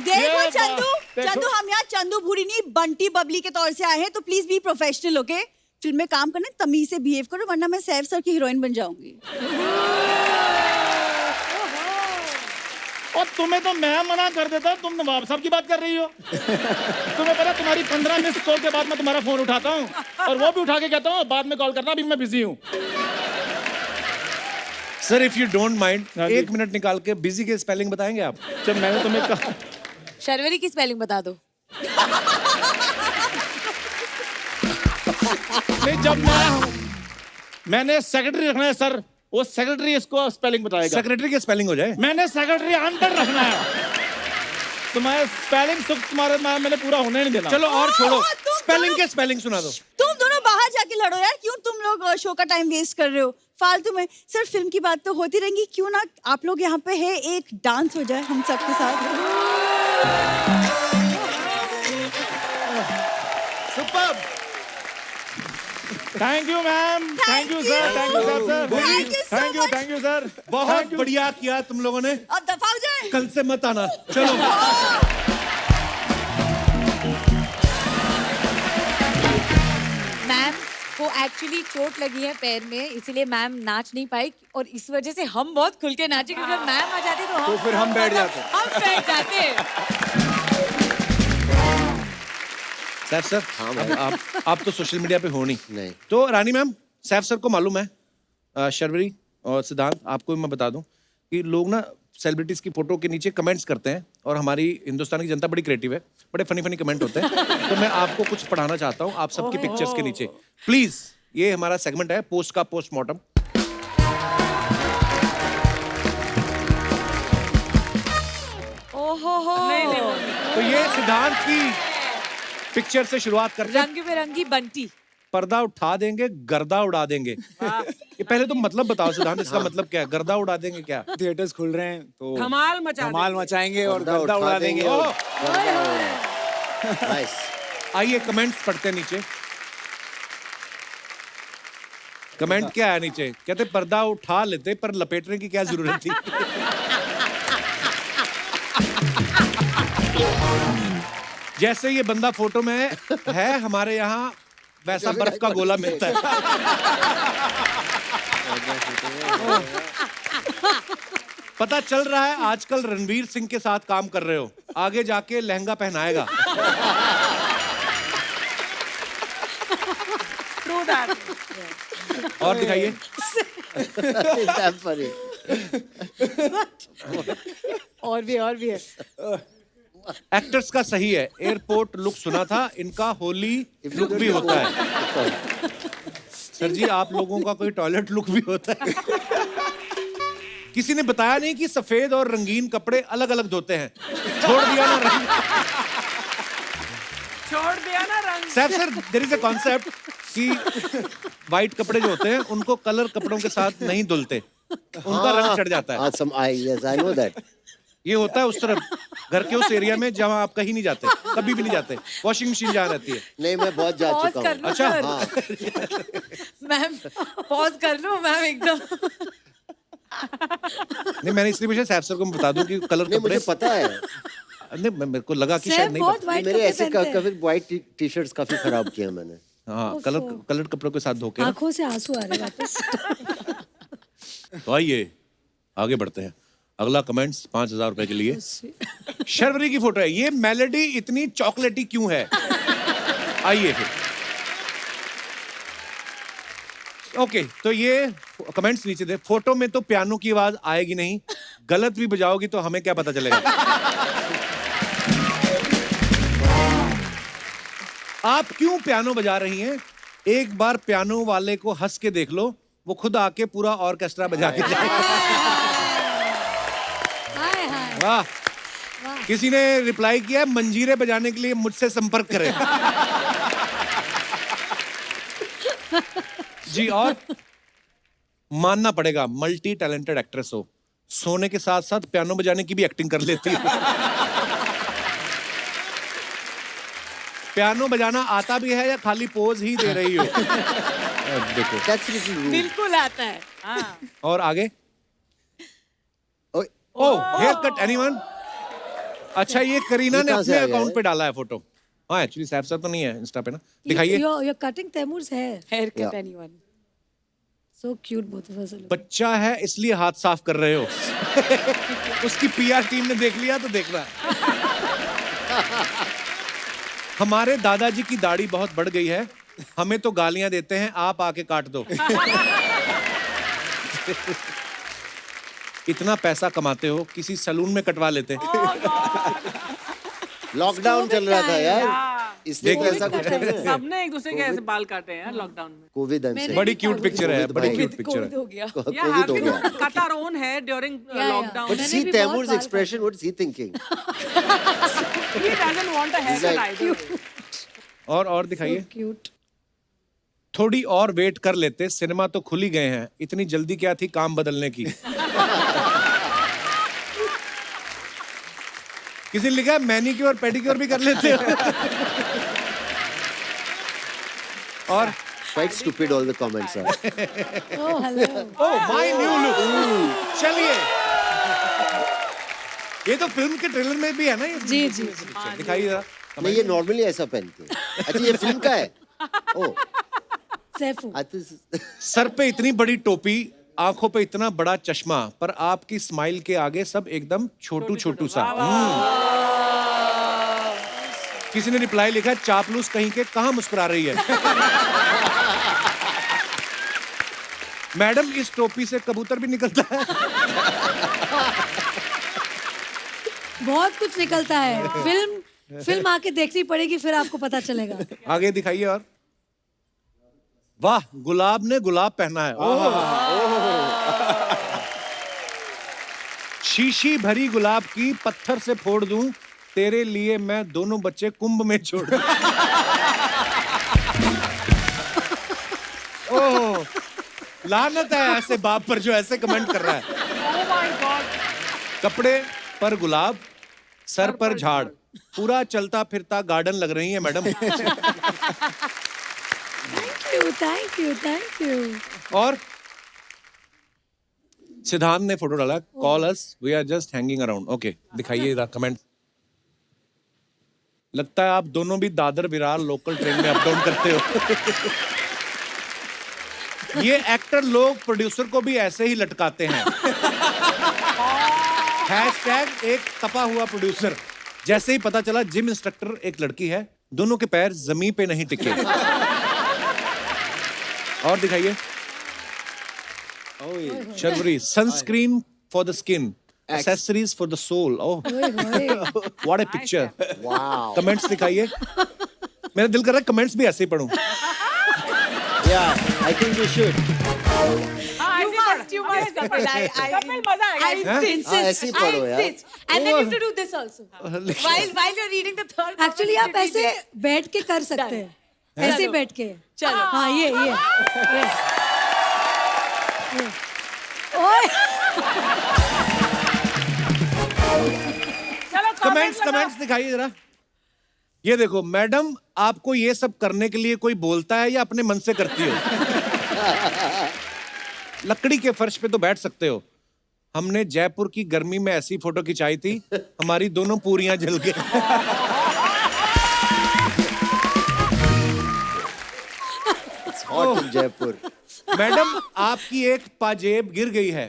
देखो चंदू हम यहाँ चंदू भूरी नहीं बंटी बबली के तौर से आए हैं, तो please be professional okay. Film में काम करना तमीज से बिहेव करो, वरना मैं सैफ सर की हीरोइन बन जाऊंगी। और तुम्हें तो मैं मना कर देता, तुम नवाब साहब की बात कर रही हो। तुम्हें पता तुम्हारी 15 मिस कॉल के बाद मैं तुम्हारा फोन उठाता हूँ, और वो भी उठा के कहता हूँ बाद में कॉल करना, अभी मैं बिजी हूँ। Sir if you don't mind 1 minute निकाल के बिजी के स्पेलिंग बताएंगे आप? जब मैंने तुम्हें कहा शर्वरी की स्पेलिंग बता दो। नहीं जब मैंने सेक्रेटरी रखना है सर, वो सेक्रेटरी इसको स्पेलिंग बताएगा। सेक्रेटरी की स्पेलिंग हो जाए। मैंने सेक्रेटरी अंदर रखना है, तुम्हारे स्पेलिंग तुम्हारे मैंने पूरा होने नहीं देना। चलो और छोड़ो, स्पेलिंग के स्पेलिंग सुना दो। तुम दोनों बाहर जाके लड़ो यार, क्यों तुम लोग शो का टाइम वेस्ट कर रहे हो फालतू में। सर फिल्म की बात तो होती रहेंगी, क्यों ना आप लोग यहाँ पे है एक डांस हो जाए हम सबके साथ। Superb. Thank you ma'am, thank you sir, thank you sir, thank you sir. बहुत बढ़िया किया तुम लोगों ने। अब दफा हो जाए, कल से मत आना। चलो मैम को एक्चुअली चोट लगी है पैर में, इसीलिए मैम नाच नहीं पाई, और इस वजह से हम बहुत खुल के नाचे, क्योंकि अगर मैम आ जाती तो फिर हम बैठ जाते। सैफ सर, हाँ आप तो सोशल मीडिया पे हो नहीं। तो रानी मैम, सैफ सर को मालूम है, शर्वरी और सिद्धांत आपको भी मैं बता दूं कि लोग ना सेलिब्रिटीज की फोटो के नीचे कमेंट्स करते हैं, और हमारी हिंदुस्तान की जनता बड़ी क्रिएटिव है, बड़े फनी फनी कमेंट होते हैं। तो मैं आपको कुछ पढ़ाना चाहता हूँ आप सबकी पिक्चर्स के नीचे प्लीज। ये हमारा सेगमेंट है पोस्ट का पोस्टमार्टम। ओहो तो ये सिद्धांत की पिक्चर से शुरुआत करते हैं। रंग बिरंगी बंटी। पर्दा उठा देंगे, गर्दा उड़ा देंगे। ये पहले तुम मतलब बताओ सिद्धांत, इसका मतलब क्या है? गर्दा उड़ा देंगे क्या? थिएटर्स खुल रहे हैं तो धमाल मचाएंगे और गर्दा उड़ा देंगे। आइए कमेंट्स पढ़ते हैं नीचे। कमेंट क्या है नीचे? कहते पर्दा उठा लेते पर लपेटने की क्या जरूरत थी? जैसे ये बंदा फोटो में है, हमारे यहाँ वैसा बर्फ का गोला मिलता है। पता चल रहा है आजकल रणवीर सिंह के साथ काम कर रहे हो, आगे जाके लहंगा पहनाएगा। और दिखाइए। और भी है। एक्टर्स का सही है, एयरपोर्ट लुक सुना था, इनका होली लुक भी होता है। सर जी आप लोगों का कोई टॉयलेट लुक भी होता है? किसी ने बताया नहीं कि सफेद और रंगीन कपड़े अलग अलग धोते हैं। छोड़ दिया ना रंग। छोड़ दिया ना रंग। Sir there is a concept कि वाइट कपड़े जो होते हैं उनको कलर कपड़ों के साथ नहीं धुलते, उनका रंग चढ़ जाता है। Yes, I know that. ये होता है उस तरफ घर के उस एरिया में जहाँ आप कहीं नहीं जाते, कभी भी नहीं जाते। वॉशिंग मशीन जहाँ रहती है। नहीं मैं बहुत जा Pause चुका कर हूँ। लो, अच्छा सर। हाँ। मैम पॉज कर लो मैम एकदम। नहीं मैंने इसलिए मुझे सैफ सर को बता दूं कि कलर नहीं कपड़े मुझे पता है। नहीं मेरे को लगा कि शायद नहीं पता। मेरे ऐसे काफी व्हाइट टी शर्ट्स काफी खराब किए मैंने। हाँ कलर कपड़ों के साथ धोके ना। आंखों से आंसू आ रहे वापस। तो आइए आगे बढ़ते हैं। अगला कमेंट्स 5,000 रुपए के लिए। शर्वरी की फोटो है। ये मेलेडी इतनी चॉकलेटी क्यों है? आइए फिर। ओके तो ये कमेंट्स नीचे दे। फोटो में तो पियानो की आवाज आएगी नहीं, गलत भी बजाओगी तो हमें क्या पता चलेगा? आप क्यों पियानो बजा रही हैं? एक बार पियानो वाले को हंस के देख लो, वो खुद आके पूरा ऑर्केस्ट्रा बजा के जाएगा। वाह। किसी ने रिप्लाई किया मंजीरे बजाने के लिए मुझसे संपर्क करें। जी और मानना पड़ेगा मल्टी टैलेंटेड एक्ट्रेस हो, सोने के साथ साथ पियानो बजाने की भी एक्टिंग कर लेती है। पियानो बजाना आता भी है या खाली पोज ही दे रही हो? देखो बिल्कुल आता है। और आगे ओह हेयर कट एनीवन? अच्छा ये करीना ने अपने अकाउंट पे डाला है फोटो। हाँ एक्चुअली सैफ सर तो नहीं है इंस्टा पे ना। दिखाइए। You're cutting Taimur's hair. Haircut anyone. So cute both of us. बच्चा है इसलिए हाथ साफ कर रहे हो। उसकी पीआर टीम ने देख लिया तो देखना। हमारे दादाजी की दाढ़ी बहुत बढ़ गई है, हमें तो गालियां देते हैं, आप आके काट दो। इतना पैसा कमाते हो, किसी सैलून में कटवा लेते। लॉकडाउन चल रहा था यार, इसलिए ऐसा कुछ नहीं है। सबने एक दूसरे के ऐसे बाल काटे हैं लॉकडाउन में। कोविड बड़ी क्यूट पिक्चर है, बड़ी क्यूट पिक्चर है। हो गया। Yeah, Harvey cut our own hair during lockdown. But see Taimur's expression, what is he thinking? He doesn't want a haircut either. और दिखाइए। थोड़ी और वेट कर लेते, सिनेमा तो खुल ही गए हैं, इतनी जल्दी क्या थी काम बदलने की? किसी ने लिखा मैनिक्योर पेडिक्योर भी कर लेते हो। और Quite stupid all the comments are. Oh hello. Oh my new look. चलिए। ये तो फिल्म के ट्रेलर में भी है ना ये? जी जी। दिखाइए जरा। नहीं ये नॉर्मली ऐसा पहनते हैं। अच्छा ये फिल्म का है? ओह। सैफू। सर पे इतनी बड़ी टोपी, आंखों पे इतना बड़ा चश्मा, पर आपकी स्माइल के आगे सब एकदम छोटू छोटू सा। किसी ने रिप्लाई लिखा चापलूस कहीं के, कहां मुस्कुरा रही है? मैडम इस टोपी से कबूतर भी निकलता है। बहुत कुछ निकलता है। फिल्म आके देखनी पड़ेगी फिर आपको पता चलेगा। आगे दिखाइए। और वाह गुलाब ने गुलाब पहना है। शीशी भरी गुलाब की पत्थर से फोड़ दूं, तेरे लिए मैं दोनों बच्चे कुंभ में छोड़ दूं। ओह लानत है ऐसे बाप पर जो ऐसे कमेंट कर रहा है। Oh my God. कपड़े पर गुलाब, सर पर झाड़, पूरा चलता फिरता गार्डन लग रही है मैडम। Thank you. और सिद्धांत ने फोटो डाला, call us, we are just hanging around. Okay दिखाइए कमेंट। लगता है आप दोनों भी दादर विरार लोकल ट्रेन में अप डाउन करते हो। ये एक्टर लोग प्रोड्यूसर को भी ऐसे ही लटकाते हैं। हैशटैग एक तपा हुआ प्रोड्यूसर। जैसे ही पता चला जिम इंस्ट्रक्टर एक लड़की है, दोनों के पैर जमीन पे नहीं टिके। और दिखाइए। Sharvari, sunscreen for the skin, Accessories for the soul. Oh, what a picture. Wow. Comments दिखाइए. मेरा दिल कर रहा है comments भी ऐसे ही पढूं. Yeah, I think you should. You must. Kapil मजा आएगा. I insist. ऐसे ही पढ़ो यार. And then you have to do this also. While you're reading the third. Actually आप ऐसे बैठ के कर सकते हैं, ऐसे बैठ के. चलो. हाँ ये. ओए. चलो कमेंट्स दिखाइए जरा. ये देखो मैडम, आपको ये सब करने के लिए कोई बोलता है या अपने मन से करती हो? लकड़ी के फर्श पे तो बैठ सकते हो. हमने जयपुर की गर्मी में ऐसी फोटो खिंचाई थी, हमारी दोनों पूरियां जल गई. Hot in Jaipur. मैडम, आपकी एक पाजेब गिर गई है.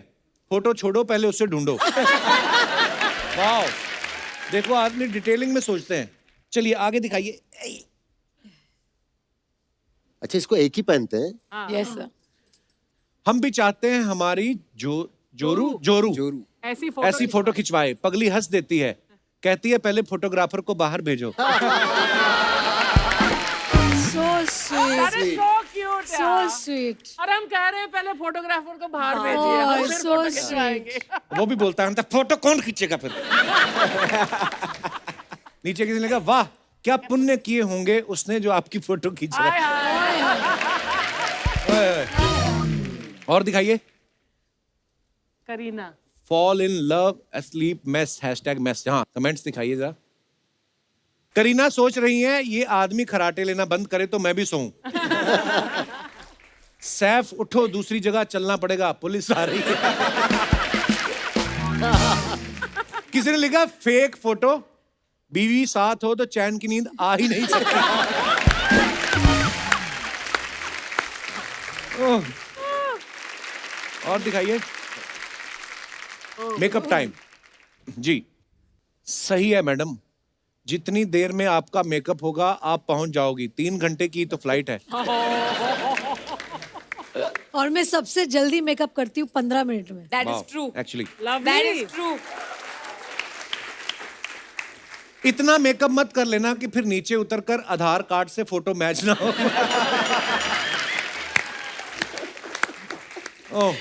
फोटो छोड़ो, पहले उसे ढूंढो. वाओ, देखो आदमी डिटेलिंग में सोचते हैं. चलिए आगे दिखाइए. अच्छा, इसको एक ही पहनते हैं? Yes sir. हम भी चाहते हैं हमारी जोरू ऐसी फोटो खिंचवाए. पगली हंस देती है, कहती है पहले फोटोग्राफर को बाहर भेजो. So sweet. So cute. So sweet. और हम कह रहे हैं पहले फोटोग्राफर को बाहर Oh, भेजिए, हम फिर so फोटो खिंचवाएंगे. वो भी बोलता है फोटो कौन खींचेगा फिर. नीचे किसी ने कहा वाह क्या पुण्य किए होंगे उसने जो आपकी फोटो खींच रहा है. और दिखाइए. Kareena. Fall in love asleep mess #mess. हाँ, कमेंट्स दिखाइए जरा. करीना सोच रही हैं ये आदमी खराटे लेना बंद करे तो मैं भी सोऊं. सैफ उठो, दूसरी जगह चलना पड़ेगा, पुलिस आ रही है. किसी ने लिखा फेक फोटो, बीवी साथ हो तो चैन की नींद आ ही नहीं सकती. और दिखाइए. Makeup time. जी सही है मैडम, जितनी देर में आपका मेकअप होगा आप पहुंच जाओगी. 3 घंटे की तो फ्लाइट है. और मैं सबसे जल्दी मेकअप करती हूँ 15 मिनट में. That is true. Actually That is true. इतना मेकअप मत कर लेना कि फिर नीचे उतरकर आधार कार्ड से फोटो मैच ना हो. ओह,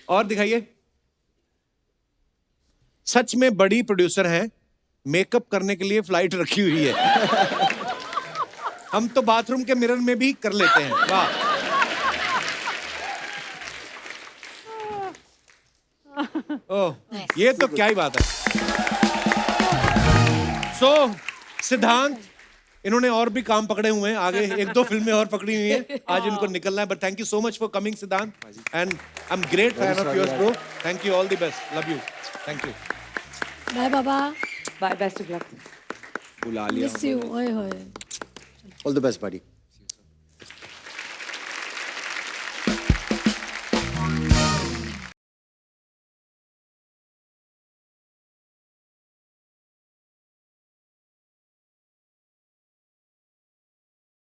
और दिखाइए. सच में बड़ी प्रोड्यूसर हैं, मेकअप करने के लिए फ्लाइट रखी हुई है. हम तो बाथरूम के मिरर में भी कर लेते हैं. वाह. ओह, ये तो क्या ही बात है. सिद्धांत, इन्होंने और भी काम पकड़े हुए हैं, आगे 1-2 फिल्में और पकड़ी हुई हैं. आज इनको निकलना है, but thank you so much for coming Siddhant, and I am great fan of yours bro. Thank you, all the best, love you. Thank you. Bye बाबा. Bye, best of luck. बुला लिया. Miss you. ओए होए. All the best, buddy.